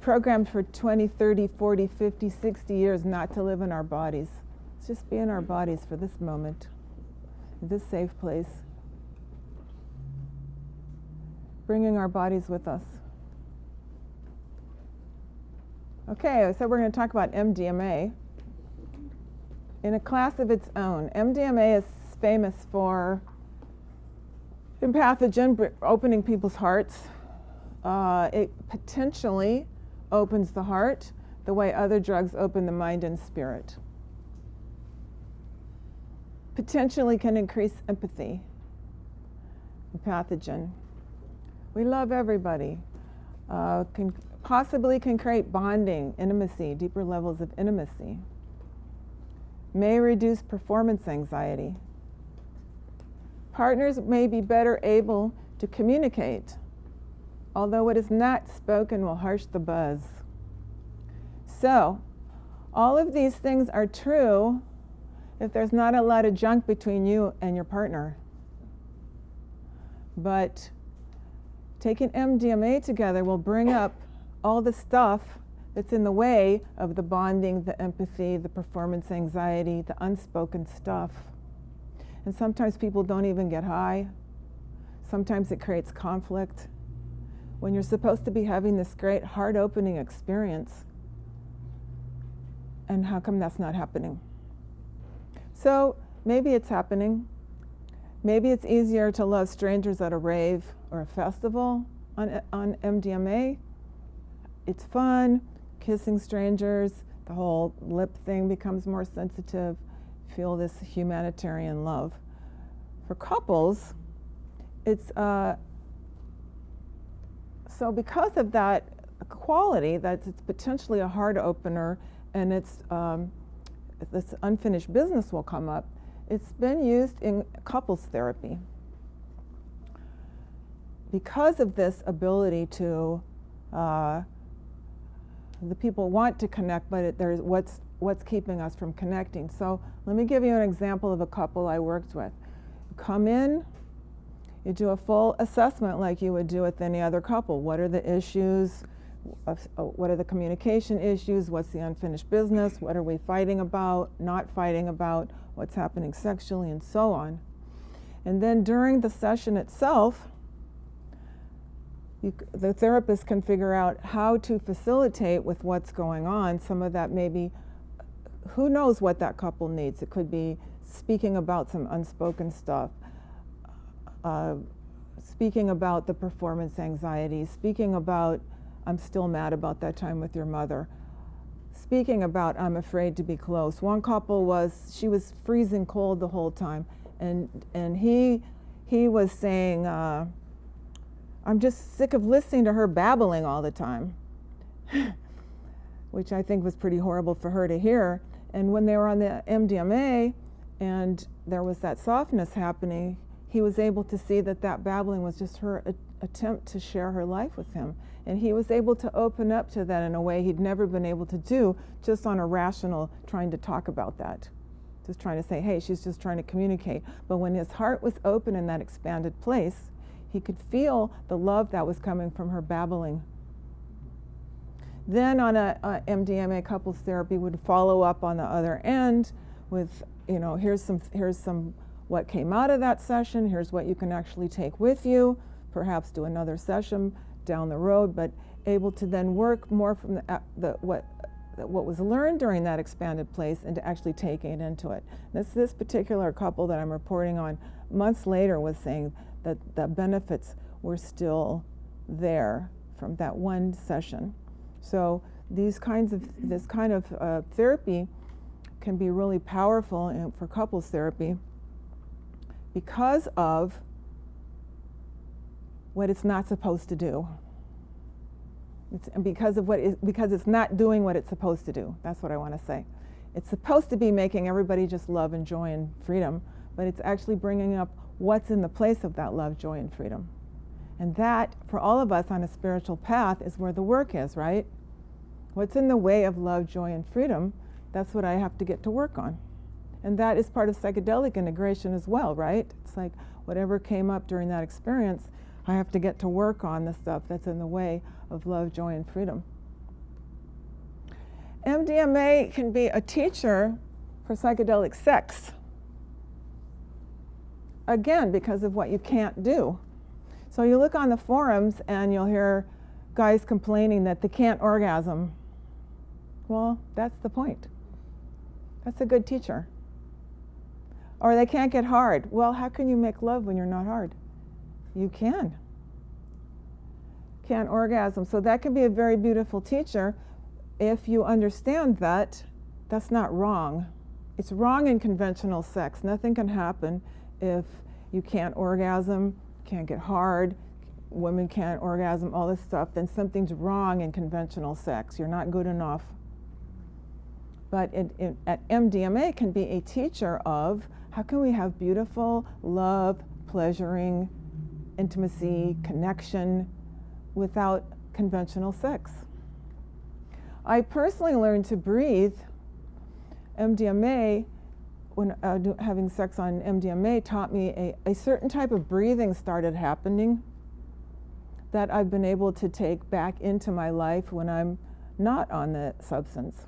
programmed for 20, 30, 40, 50, 60 years not to live in our bodies. Let's just be in our bodies for this moment, in this safe place. Bringing our bodies with us. Okay, so we're going to talk about MDMA. In a class of its own. MDMA is famous for empathogen, opening people's hearts. It potentially opens the heart the way other drugs open the mind and spirit. Potentially can increase empathy. Empathogen. We love everybody. Possibly can create bonding, intimacy, deeper levels of intimacy. May reduce performance anxiety. Partners may be better able to communicate, although what is not spoken will harsh the buzz. So, all of these things are true if there's not a lot of junk between you and your partner. But taking MDMA together will bring up all the stuff that's in the way of the bonding, the empathy, the performance anxiety, the unspoken stuff. And sometimes people don't even get high. Sometimes it creates conflict. When you're supposed to be having this great heart-opening experience, and how come that's not happening? So maybe it's happening. Maybe it's easier to love strangers at a rave or a festival on MDMA. It's fun. Kissing strangers, the whole lip thing becomes more sensitive, feel this humanitarian love. For couples, it's, so because of that quality, that it's potentially a heart opener and it's, this unfinished business will come up, it's been used in couples therapy. Because of this ability to, the people want to connect, but there's what's keeping us from connecting. So let me give you an example of a couple I worked with. You come in, you do a full assessment like you would do with any other couple. What are the issues? What are the communication issues? What's the unfinished business? What are we fighting about, not fighting about? What's happening sexually, and so on. And then during the session itself, the therapist can figure out how to facilitate with what's going on. Some of that may be, who knows what that couple needs. It could be speaking about some unspoken stuff, speaking about the performance anxiety, speaking about, I'm still mad about that time with your mother, speaking about, I'm afraid to be close. One couple she was freezing cold the whole time, and he was saying, I'm just sick of listening to her babbling all the time, which I think was pretty horrible for her to hear. And when they were on the MDMA and there was that softness happening, he was able to see that that babbling was just her attempt to share her life with him. And he was able to open up to that in a way he'd never been able to do just on a rational trying to talk about that. Just trying to say, hey, she's just trying to communicate. But when his heart was open in that expanded place, he could feel the love that was coming from her babbling. Then on a MDMA couples therapy would follow up on the other end with, here's some what came out of that session, here's what you can actually take with you, perhaps do another session down the road, but able to then work more from what was learned during that expanded place and to actually taking it into it. This particular couple that I'm reporting on months later was saying that the benefits were still there from that one session. So this kind of therapy can be really powerful for couples therapy because of what it's not supposed to do. Because it's not doing what it's supposed to do. That's what I want to say. It's supposed to be making everybody just love and joy and freedom, but it's actually bringing up what's in the place of that love, joy, and freedom. And that, for all of us on a spiritual path, is where the work is, right? What's in the way of love, joy, and freedom, that's what I have to get to work on. And that is part of psychedelic integration as well, right? It's like whatever came up during that experience, I have to get to work on the stuff that's in the way of love, joy, and freedom. MDMA can be a teacher for psychedelic sex. Again, because of what you can't do. So you look on the forums and you'll hear guys complaining that they can't orgasm. Well, that's the point. That's a good teacher. Or they can't get hard. Well, how can you make love when you're not hard? You can. Can't orgasm. So that can be a very beautiful teacher if you understand that that's not wrong. It's wrong in conventional sex. Nothing can happen if you can't orgasm, can't get hard, women can't orgasm, all this stuff, then something's wrong in conventional sex. You're not good enough. But at MDMA can be a teacher of how can we have beautiful love, pleasuring, intimacy, connection without conventional sex. I personally learned to breathe. MDMA, when having sex on MDMA, taught me a certain type of breathing started happening that I've been able to take back into my life when I'm not on the substance.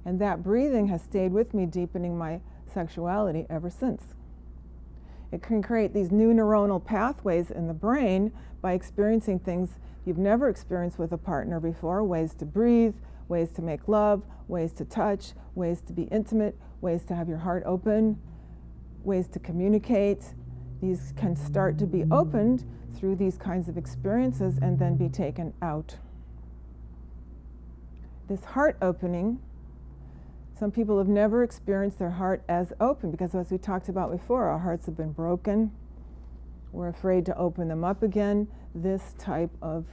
And that breathing has stayed with me, deepening my sexuality ever since. It can create these new neuronal pathways in the brain by experiencing things you've never experienced with a partner before, ways to breathe, ways to make love, ways to touch, ways to be intimate, ways to have your heart open, ways to communicate. These can start to be opened through these kinds of experiences and then be taken out. This heart opening, some people have never experienced their heart as open because, as we talked about before, our hearts have been broken. We're afraid to open them up again. This type of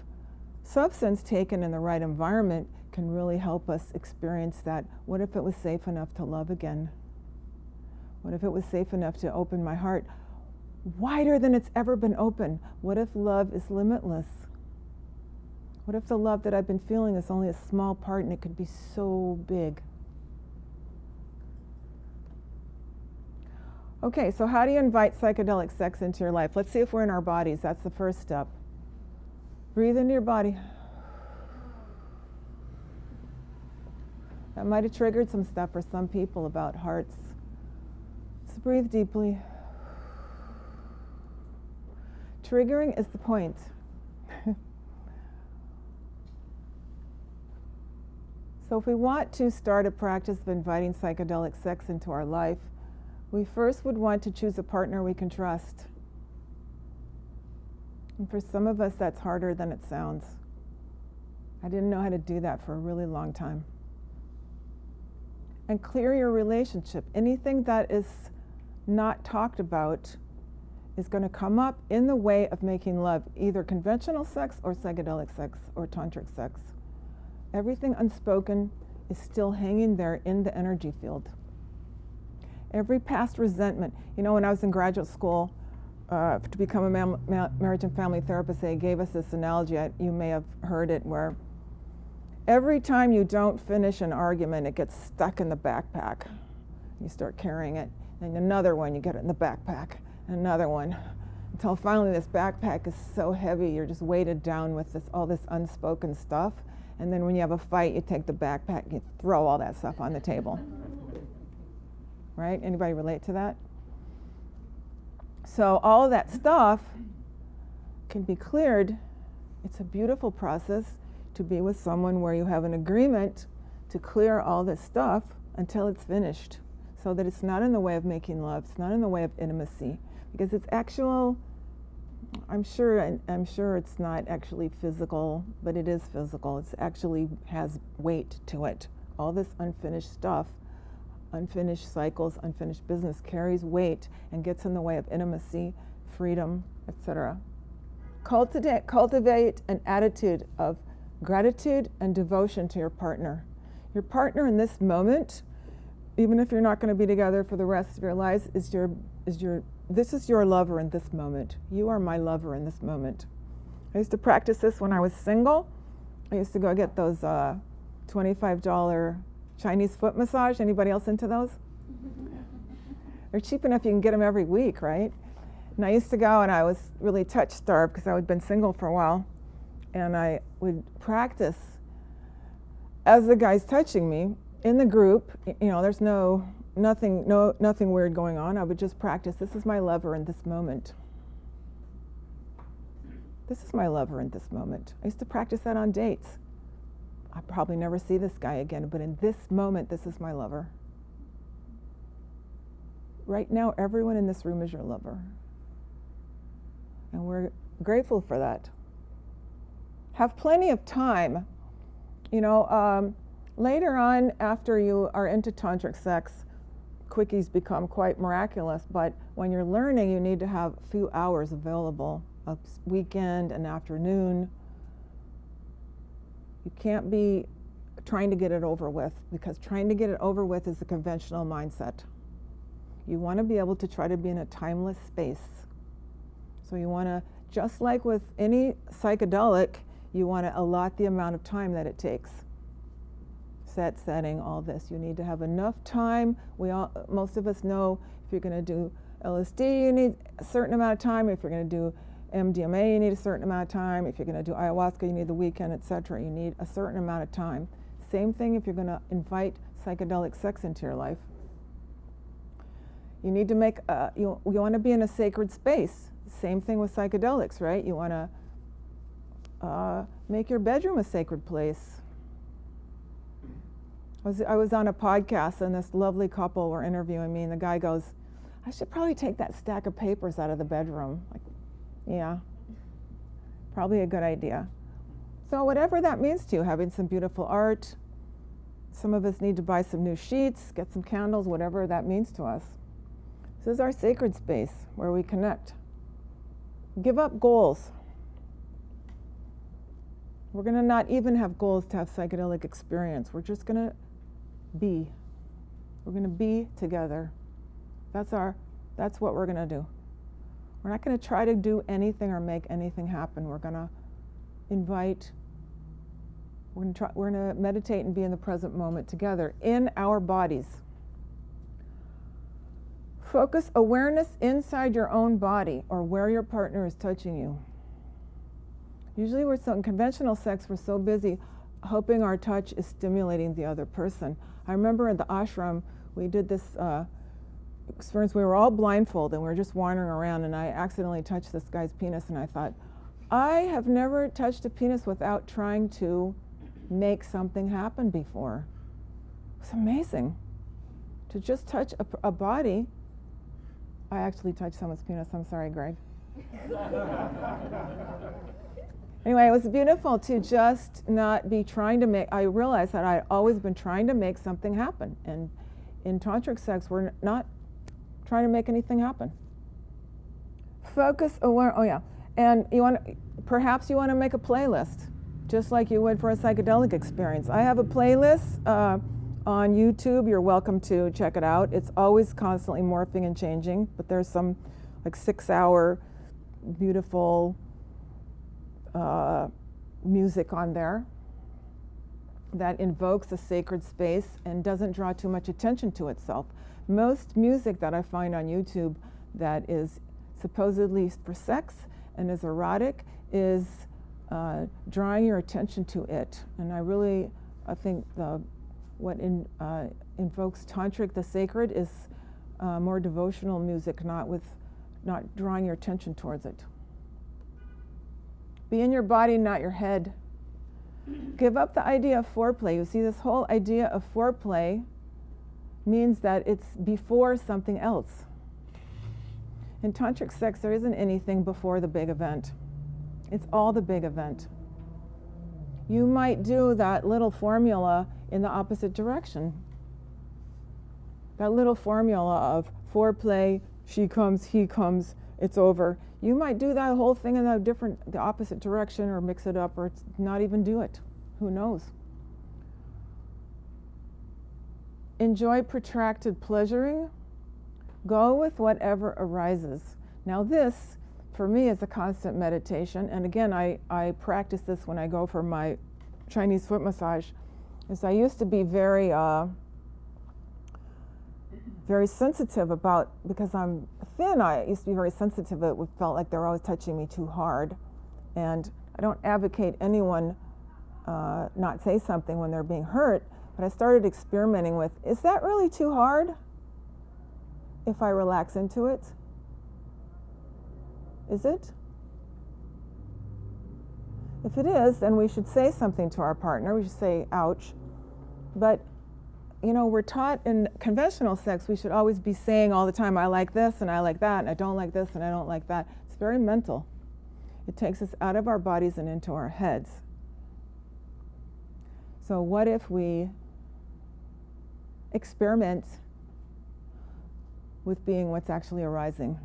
substance taken in the right environment can really help us experience that. What if it was safe enough to love again? What if it was safe enough to open my heart wider than it's ever been open? What if love is limitless? What if the love that I've been feeling is only a small part and it could be so big? Okay, so how do you invite psychedelic sex into your life? Let's see if we're in our bodies. That's the first step. Breathe into your body. That might have triggered some stuff for some people about hearts. So breathe deeply. Triggering is the point. So if we want to start a practice of inviting psychedelic sex into our life, we first would want to choose a partner we can trust. And for some of us, that's harder than it sounds. I didn't know how to do that for a really long time. And clear your relationship. Anything that is not talked about is going to come up in the way of making love, either conventional sex or psychedelic sex or tantric sex. Everything unspoken is still hanging there in the energy field. Every past resentment. You know, when I was in graduate school to become a marriage and family therapist, they gave us this analogy, you may have heard it, where every time you don't finish an argument, it gets stuck in the backpack. You start carrying it, and another one, you get it in the backpack, and another one, until finally this backpack is so heavy, you're just weighted down with all this unspoken stuff. And then when you have a fight, you take the backpack, you throw all that stuff on the table. Right? Anybody relate to that? So all of that stuff can be cleared. It's a beautiful process to be with someone where you have an agreement to clear all this stuff until it's finished, so that it's not in the way of making love, it's not in the way of intimacy, because it's actual. I'm sure it's not actually physical, but it is physical. It actually has weight to it. All this unfinished stuff, unfinished cycles, unfinished business carries weight and gets in the way of intimacy, freedom, etc. Cultivate an attitude of gratitude and devotion to your partner. Your partner in this moment, even if you're not going to be together for the rest of your lives, this is your lover in this moment. You are my lover in this moment. I used to practice this when I was single. I used to go get those $25 Chinese foot massage. Anybody else into those? They're cheap enough you can get them every week, right? And I used to go, and I was really touch-starved because I had been single for a while. And I would practice as the guy's touching me in the group. You know, there's nothing weird going on. I would just practice. This is my lover in this moment. This is my lover in this moment. I used to practice that on dates. I'll probably never see this guy again, but in this moment, this is my lover. Right now, everyone in this room is your lover. And we're grateful for that. Have plenty of time. You know, later on, after you are into tantric sex, quickies become quite miraculous, but when you're learning, you need to have a few hours available, a weekend, an afternoon. You can't be trying to get it over with, because trying to get it over with is a conventional mindset. You want to be able to try to be in a timeless space. So you want to, just like with any psychedelic, you want to allot the amount of time that it takes. Setting, all this. You need to have enough time. Most of us know if you're going to do LSD, you need a certain amount of time. If you're going to do MDMA, you need a certain amount of time. If you're going to do ayahuasca, you need the weekend, etc. You need a certain amount of time. Same thing if you're going to invite psychedelic sex into your life. You need to make, you want to be in a sacred space. Same thing with psychedelics, right? You want to make your bedroom a sacred place. I was on a podcast, and this lovely couple were interviewing me, and the guy goes, I should probably take that stack of papers out of the bedroom. Like, yeah, probably a good idea. So whatever that means to you, having some beautiful art, some of us need to buy some new sheets, get some candles, whatever that means to us. This is our sacred space where we connect. Give up goals. We're going to not even have goals to have psychedelic experience. We're just going to be. We're going to be together. That's what we're going to do. We're not going to try to do anything or make anything happen. We're going to invite. We're going to meditate and be in the present moment together in our bodies. Focus awareness inside your own body or where your partner is touching you. Usually in conventional sex, we're so busy hoping our touch is stimulating the other person. I remember in the ashram, we did this experience. We were all blindfolded, and we were just wandering around, and I accidentally touched this guy's penis, and I thought, I have never touched a penis without trying to make something happen before. It's amazing. To just touch a body. I actually touched someone's penis. I'm sorry, Greg. Anyway, it was beautiful to just not be trying to make, I realized that I'd always been trying to make something happen. And in tantric sex, we're not trying to make anything happen. Focus, aware, oh yeah. And perhaps you want to make a playlist, just like you would for a psychedelic experience. I have a playlist on YouTube. You're welcome to check it out. It's always constantly morphing and changing, but there's some like 6-hour beautiful music on there that invokes a sacred space and doesn't draw too much attention to itself. Most music that I find on YouTube that is supposedly for sex and is erotic is drawing your attention to it. And I think what invokes tantric, the sacred, is more devotional music, not drawing your attention towards it. Be in your body, not your head. Give up the idea of foreplay. You see, this whole idea of foreplay means that it's before something else. In tantric sex, there isn't anything before the big event. It's all the big event. You might do that little formula in the opposite direction. That little formula of foreplay, she comes, he comes, it's over. You might do that whole thing in the opposite direction, or mix it up, or not even do it. Who knows? Enjoy protracted pleasuring. Go with whatever arises. Now this, for me, is a constant meditation. And again, I practice this when I go for my Chinese foot massage. I used to be very sensitive about, because I'm thin, I used to be very sensitive. It felt like they were always touching me too hard. And I don't advocate anyone not say something when they're being hurt, but I started experimenting with, is that really too hard if I relax into it? Is it? If it is, then we should say something to our partner. We should say, ouch. But we're taught in conventional sex, we should always be saying all the time, I like this and I like that, and I don't like this and I don't like that. It's very mental. It takes us out of our bodies and into our heads. So what if we experiment with being what's actually arising?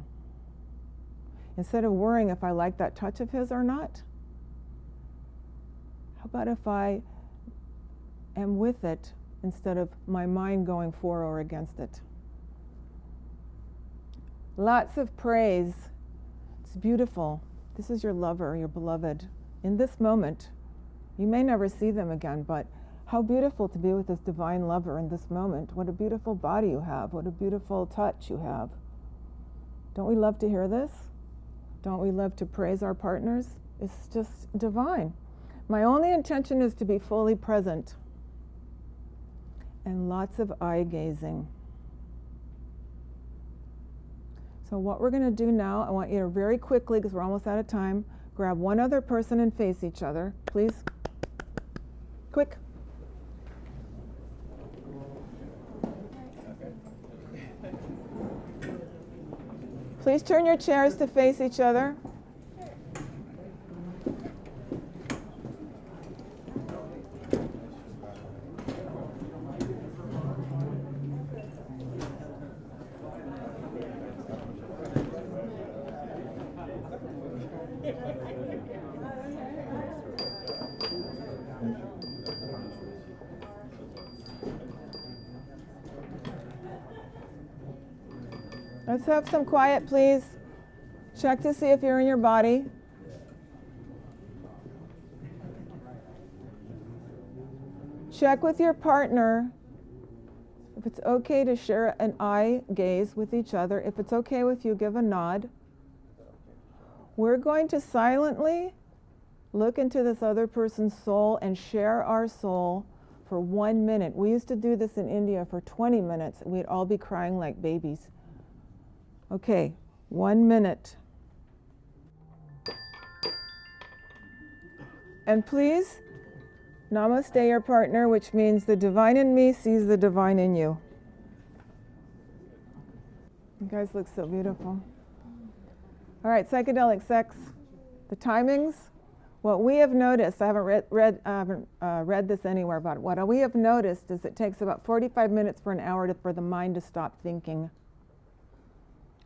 Instead of worrying if I like that touch of his or not, how about if I am with it instead of my mind going for or against it? Lots of praise. It's beautiful. This is your lover, your beloved. In this moment, you may never see them again, but how beautiful to be with this divine lover in this moment. What a beautiful body you have. What a beautiful touch you have. Don't we love to hear this? Don't we love to praise our partners? It's just divine. My only intention is to be fully present. And lots of eye gazing. So what we're going to do now, I want you to very quickly, because we're almost out of time, grab one other person and face each other, please. Quick. Please turn your chairs to face each other. Let's have some quiet, please. Check to see if you're in your body. Check with your partner if it's okay to share an eye gaze with each other. If it's okay with you, give a nod. We're going to silently look into this other person's soul and share our soul for 1 minute. We used to do this in India for 20 minutes. We'd all be crying like babies. Okay, 1 minute. And please, namaste your partner, which means the divine in me sees the divine in you. You guys look so beautiful. All right, psychedelic sex, the timings. What we have noticed, I haven't read this anywhere, but what we have noticed is it takes about 45 minutes for an hour for the mind to stop thinking.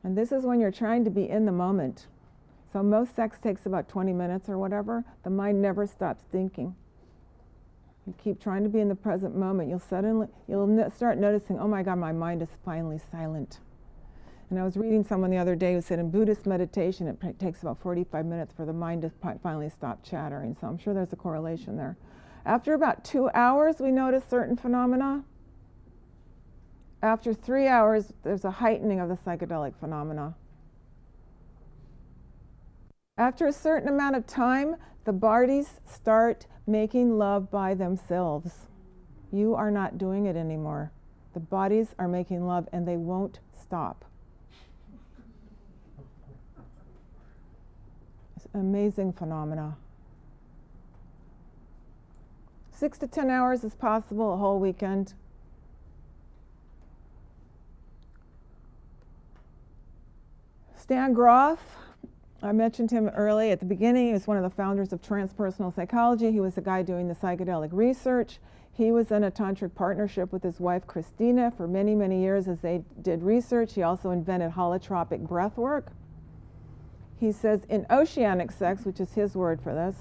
And this is when you're trying to be in the moment. So most sex takes about 20 minutes or whatever. The mind never stops thinking. You keep trying to be in the present moment. You'll start noticing, oh my God, my mind is finally silent. And I was reading someone the other day who said in Buddhist meditation, it takes about 45 minutes for the mind to finally stop chattering. So I'm sure there's a correlation there. After about 2 hours, we notice certain phenomena. After 3 hours, there's a heightening of the psychedelic phenomena. After a certain amount of time, the bodies start making love by themselves. You are not doing it anymore. The bodies are making love and they won't stop. It's an amazing phenomena. 6 to 10 hours is possible, a whole weekend. Stan Grof, I mentioned him early at the beginning. He was one of the founders of transpersonal psychology. He was the guy doing the psychedelic research. He was in a tantric partnership with his wife Christina for many, many years as they did research. He also invented holotropic breath work. He says in oceanic sex, which is his word for this,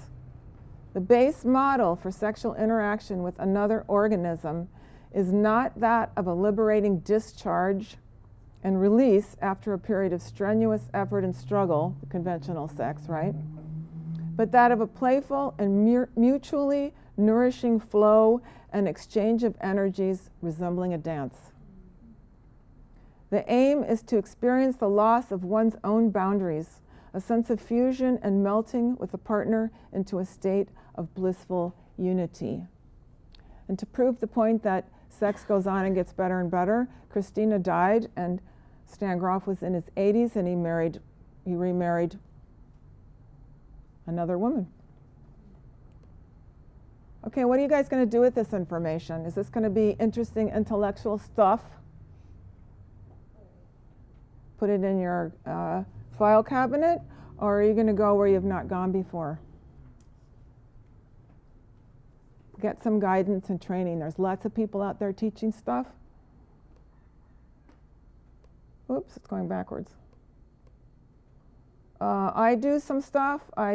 the base model for sexual interaction with another organism is not that of a liberating discharge and release after a period of strenuous effort and struggle, conventional sex, right? But that of a playful and mutually nourishing flow and exchange of energies resembling a dance. The aim is to experience the loss of one's own boundaries, a sense of fusion and melting with a partner into a state of blissful unity. And to prove the point that sex goes on and gets better and better, Christina died and Stan Grof was in his 80s and he remarried another woman. Okay, what are you guys going to do with this information? Is this going to be interesting intellectual stuff? Put it in your file cabinet, or are you going to go where you've not gone before? Get some guidance and training. There's lots of people out there teaching stuff. Oops, it's going backwards. I do some stuff. I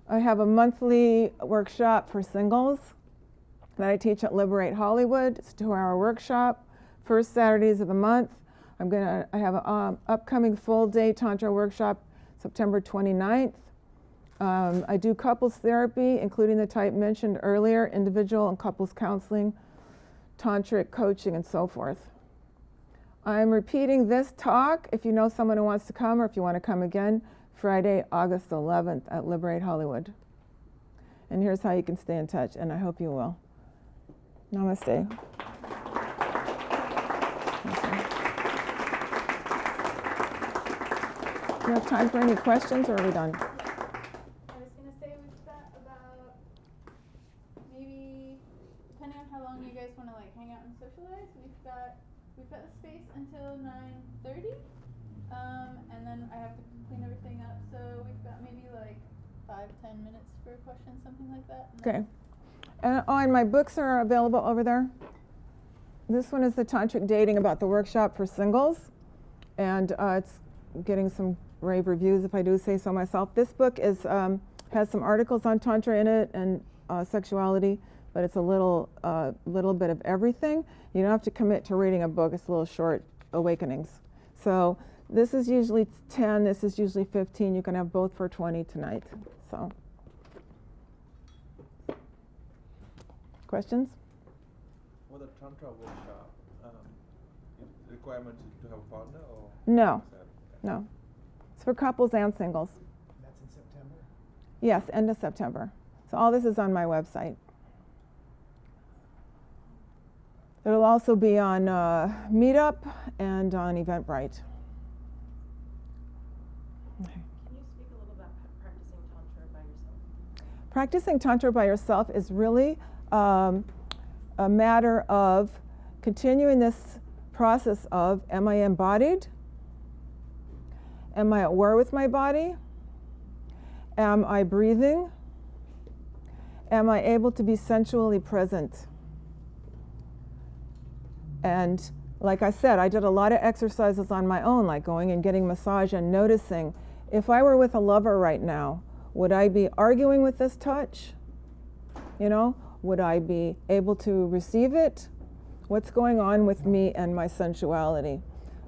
have a monthly workshop for singles that I teach at Liberate Hollywood. It's a 2-hour workshop, first Saturdays of the month. I have an upcoming full-day Tantra workshop September 29th. I do couples therapy, including the type mentioned earlier, individual and couples counseling, tantric coaching, and so forth. I'm repeating this talk if you know someone who wants to come, or if you want to come again, Friday, August 11th at Liberate Hollywood. And here's how you can stay in touch, and I hope you will. Namaste. Do you have time for any questions, or are we done? I was going to say we've got about maybe, depending on how long you guys want to like hang out and socialize, we've got the space until 9:30, and then I have to clean everything up. So we've got maybe like 5-10 minutes for a question, something like that. Okay. And my books are available over there. This one is the Tantric Dating about the workshop for singles, and it's getting some rave reviews, if I do say so myself. This book is has some articles on Tantra in it and sexuality, but it's a little bit of everything. You don't have to commit to reading a book. It's a little short awakenings. So this is usually 10, this is usually 15. You can have both for 20 tonight. So, questions? For the Tantra workshop, requirement to have a partner, or? No, no. It's for couples and singles. That's in September? Yes, end of September. So all this is on my website. It'll also be on Meetup and on Eventbrite. Okay. Can you speak a little about practicing Tantra by yourself? Practicing Tantra by yourself is really a matter of continuing this process of, am I embodied? Am I at war with my body? Am I breathing? Am I able to be sensually present? And like I said, I did a lot of exercises on my own, like going and getting massage and noticing, if I were with a lover right now, would I be arguing with this touch? You know, would I be able to receive it? What's going on with me and my sensuality?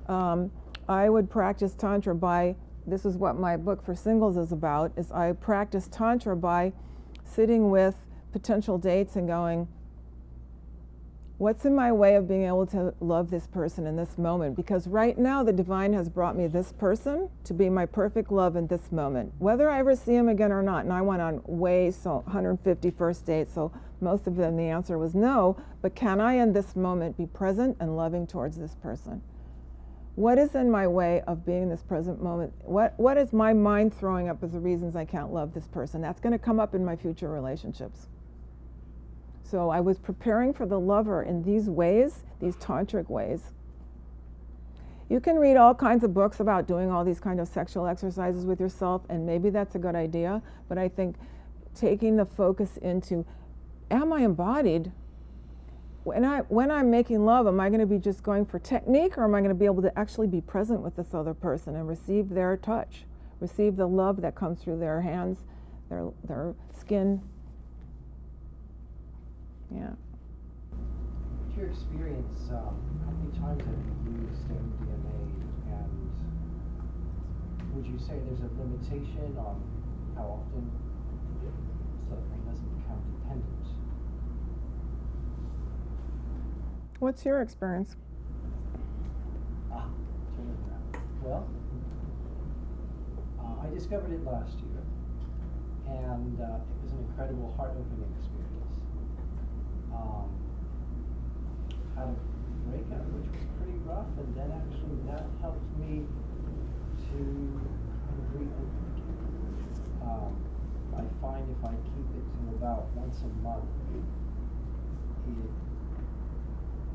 I would practice Tantra by, this is what my book for singles is about, is I practice Tantra by sitting with potential dates and going, what's in my way of being able to love this person in this moment? Because right now the divine has brought me this person to be my perfect love in this moment, whether I ever see him again or not. And I went on 150 first dates, so most of them the answer was no, but can I in this moment be present and loving towards this person? What is in my way of being in this present moment? What is my mind throwing up as the reasons I can't love this person? That's going to come up in my future relationships. So I was preparing for the lover in these ways, these tantric ways. You can read all kinds of books about doing all these kind of sexual exercises with yourself, and maybe that's a good idea, but I think taking the focus into, am I embodied? When I'm making love, am I going to be just going for technique, or am I going to be able to actually be present with this other person and receive their touch, receive the love that comes through their hands, their skin? Yeah. What's your experience? How many times have you used MDMA, and would you say there's a limitation on how often, so it doesn't become dependent? What's your experience? Turn it around. Well, I discovered it last year, and it was an incredible heart-opening experience. Had a breakup, which was pretty rough, and then actually that helped me to kind of reopen again. I find if I keep it to about once a month,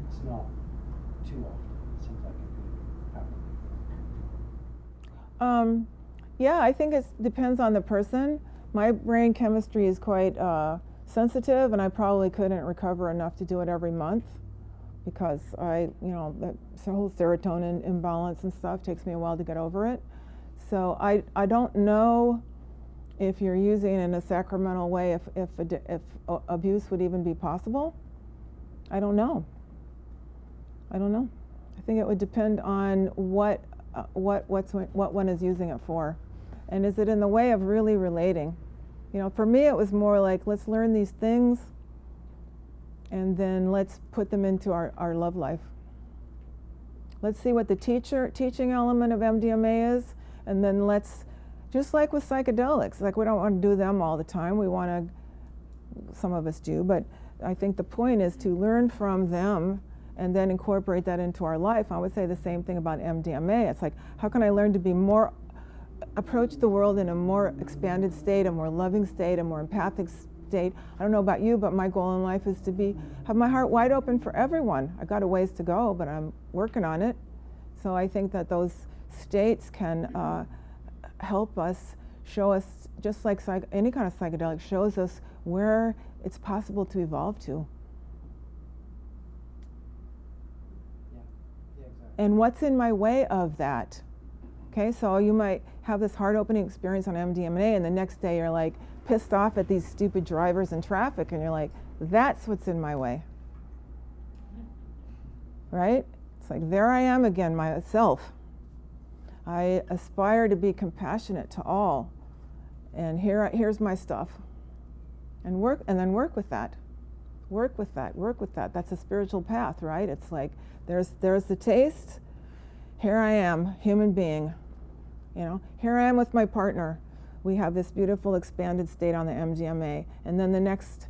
it's not too often. It seems like it could happen. Yeah, I think it depends on the person. My brain chemistry is quite sensitive, and I probably couldn't recover enough to do it every month, because the whole serotonin imbalance and stuff takes me a while to get over it. So I don't know if you're using it in a sacramental way, if abuse would even be possible. I don't know. I think it would depend on what one is using it for, and is it in the way of really relating. For me, it was more like, let's learn these things, and then let's put them into our love life. Let's see what the teaching element of MDMA is, and then let's, just like with psychedelics, like we don't want to do them all the time. We want to, some of us do, but I think the point is to learn from them and then incorporate that into our life. I would say the same thing about MDMA. It's like, how can I learn to be approach the world in a more expanded state, a more loving state, a more empathic state. I don't know about you, but my goal in life is to have my heart wide open for everyone. I've got a ways to go, but I'm working on it. So I think that those states can help us, show us, just like any kind of psychedelic shows us where it's possible to evolve to. Yeah, exactly. And what's in my way of that? Okay, so you might have this heart-opening experience on MDMA, and the next day you're like pissed off at these stupid drivers in traffic, and you're like, that's what's in my way. Right? It's like, there I am again, myself. I aspire to be compassionate to all, and here's my stuff. And then work with that. Work with that. That's a spiritual path, right? It's like, there's the taste. Here I am, human being. Here I am with my partner. We have this beautiful expanded state on the MDMA, and then the next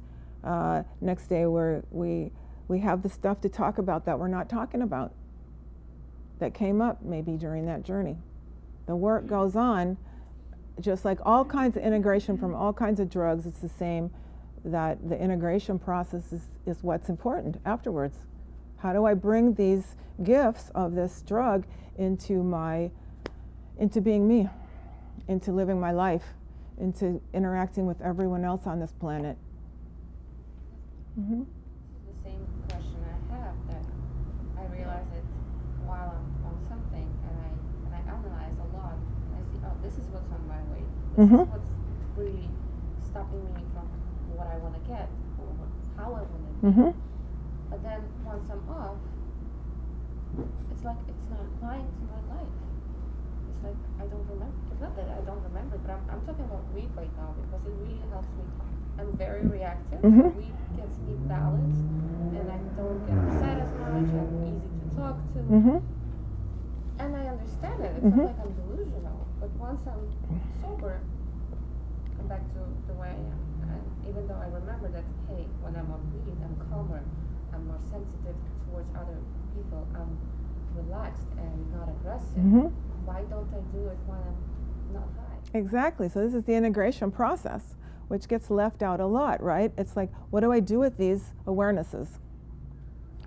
day we have the stuff to talk about that we're not talking about, that came up maybe during that journey. The work goes on, just like all kinds of integration from all kinds of drugs. It's the same, that the integration process is what's important afterwards. How do I bring these gifts of this drug into my into being me, into living my life, into interacting with everyone else on this planet. Mm-hmm. The same question I have, that I realize it while I'm on something, and I analyze a lot. And I see, oh, this is what's on my way. This is what's really stopping me from what I want to get or how I want to be. But then once I'm off, it's like it's not applying to my life. It's like I don't remember. It's not that I don't remember, but I'm talking about weed right now because it really helps me. I'm very reactive. Weed gets me balanced, and I don't get upset as much. I'm easy to talk to, and I understand it. It's not like I'm delusional. But once I'm sober, I'm back to the way I am. And even though I remember that, hey, when I'm on weed, I'm calmer. I'm more sensitive towards other people. I'm relaxed and not aggressive. Why don't I do it when I'm not high? Exactly. So this is the integration process, which gets left out a lot, right? It's like, what do I do with these awarenesses?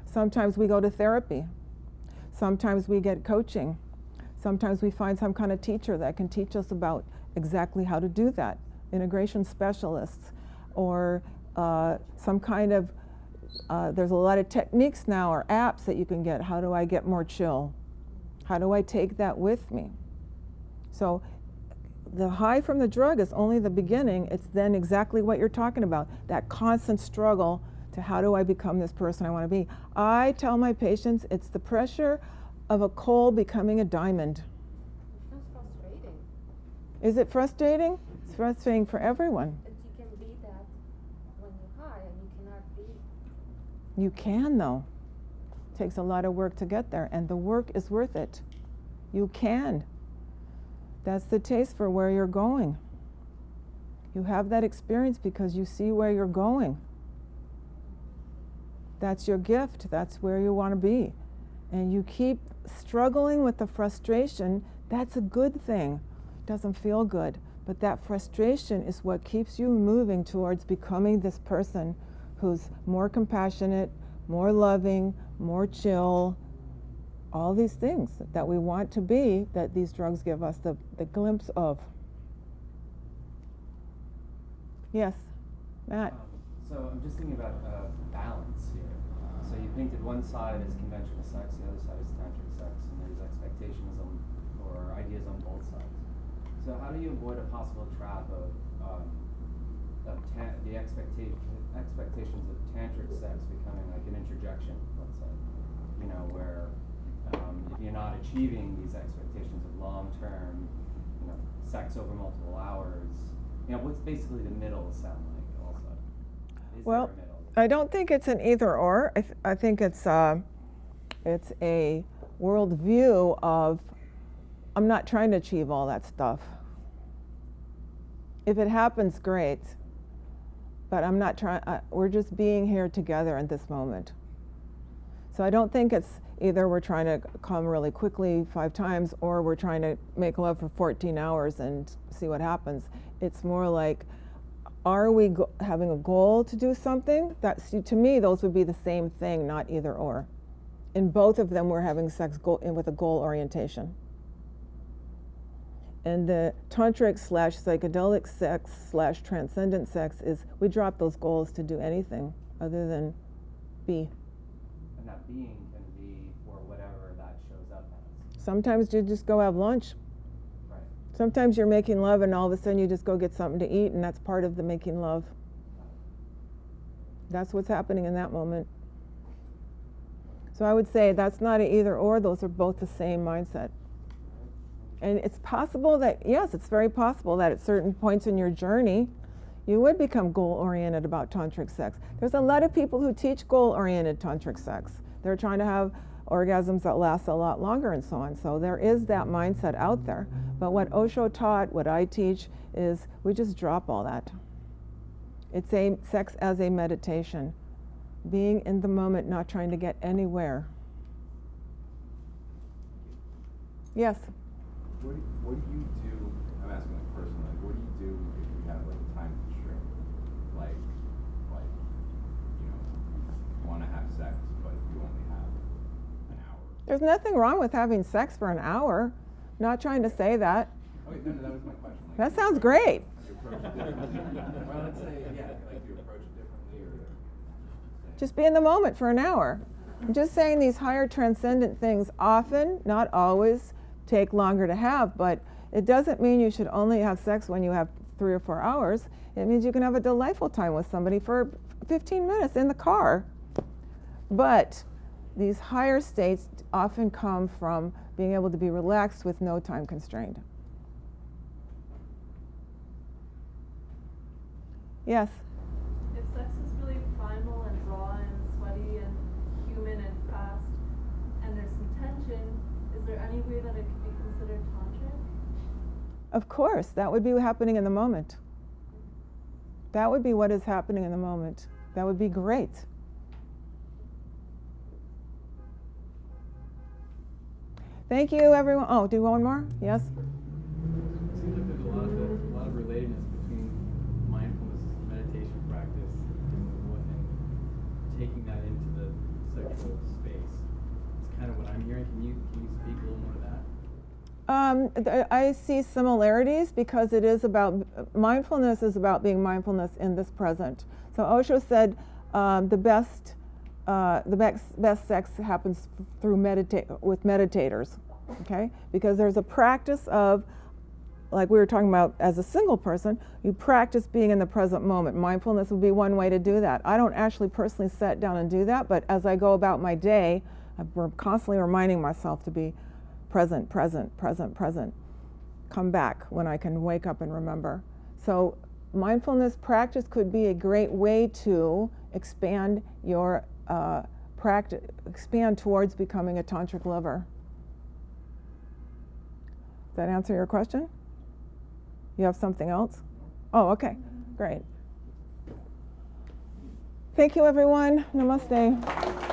Sometimes we go to therapy. Sometimes we get coaching. Sometimes we find some kind of teacher that can teach us about exactly how to do that. Integration specialists, or some kind of, there's a lot of techniques now or apps that you can get. How do I get more chill? How do I take that with me? So the high from the drug is only the beginning. It's then exactly what you're talking about, that constant struggle to how do I become this person I want to be. I tell my patients it's the pressure of a coal becoming a diamond. It sounds frustrating. Is it frustrating? It's frustrating for everyone. But you can be that when you're high, and you cannot be. You can, though. It takes a lot of work to get there, and the work is worth it. You can. That's the taste for where you're going. You have that experience because you see where you're going. That's your gift. That's where you want to be. And you keep struggling with the frustration. That's a good thing. It doesn't feel good. But that frustration is what keeps you moving towards becoming this person who's more compassionate, more loving, more chill, all these things that we want to be, that these drugs give us the glimpse of. Yes, Matt. So I'm just thinking about balance here. So you painted one side as conventional sex, the other side is tantric sex, and there's expectations on, or ideas on both sides. So how do you avoid a possible trap of the expectations of tantric sex becoming like an interjection, let's say, you know, where if you're not achieving these expectations of long-term, you know, sex over multiple hours, you know, what's basically the middle sound like also? Is Well, there a middle? I don't think it's an either or. I think it's a worldview of, I'm not trying to achieve all that stuff. If it happens, great. But I'm not trying, we're just being here together in this moment. So I don't think it's either we're trying to come really quickly 5 times, or we're trying to make love for 14 hours and see what happens. It's more like, are we having a goal to do something? To me, those would be the same thing, not either or. In both of them, we're having sex with a goal orientation. And the tantric / psychedelic sex / transcendent sex is, we drop those goals to do anything other than be. And that being can be for whatever that shows up as. Sometimes you just go have lunch. Right. Sometimes you're making love and all of a sudden you just go get something to eat, and that's part of the making love. That's what's happening in that moment. So I would say that's not an either or, those are both the same mindset. And it's possible that, yes, it's very possible that at certain points in your journey, you would become goal-oriented about tantric sex. There's a lot of people who teach goal-oriented tantric sex. They're trying to have orgasms that last a lot longer and so on. So there is that mindset out there. But what Osho taught, what I teach, is we just drop all that. It's sex as a meditation. Being in the moment, not trying to get anywhere. Yes? What do you do, I'm asking like personally, what do you do if you have like a time constraint? Like, you know, you want to have sex, but you only have an hour. There's nothing wrong with having sex for an hour, Not trying to say that. Oh, wait, no, that was my question. Like, That sounds great. you approach it differently. Well, let's say, yeah, like you approach it differently or Just be in the moment for an hour. I'm just saying these higher transcendent things often, not always, take longer to have, but it doesn't mean you should only have sex when you have 3 or 4 hours. It means you can have a delightful time with somebody for 15 minutes in the car. But these higher states often come from being able to be relaxed with no time constrained. Yes? If sex is really primal and raw and sweaty and human and fast, and there's some tension, is there any way that it could be considered tantric? Of course, that would be happening in the moment. That would be what is happening in the moment. That would be great. Thank you, everyone. Oh, do one more? Yes? It seems like there's a lot of relatedness between mindfulness meditation practice and taking that into the sexual space. It's kind of what I'm hearing. Can you speak a little more to that? I see similarities because it is about, mindfulness is about being mindfulness in this present. So Osho said the best sex happens through with meditators, okay? Because there's a practice of, like we were talking about as a single person, you practice being in the present moment. Mindfulness would be one way to do that. I don't actually personally sit down and do that, but as I go about my day, I'm constantly reminding myself to be present, present, present, present. Come back when I can wake up and remember. So mindfulness practice could be a great way to expand your practice, expand towards becoming a tantric lover. Does that answer your question? You have something else? Oh, okay, great. Thank you, everyone. Namaste.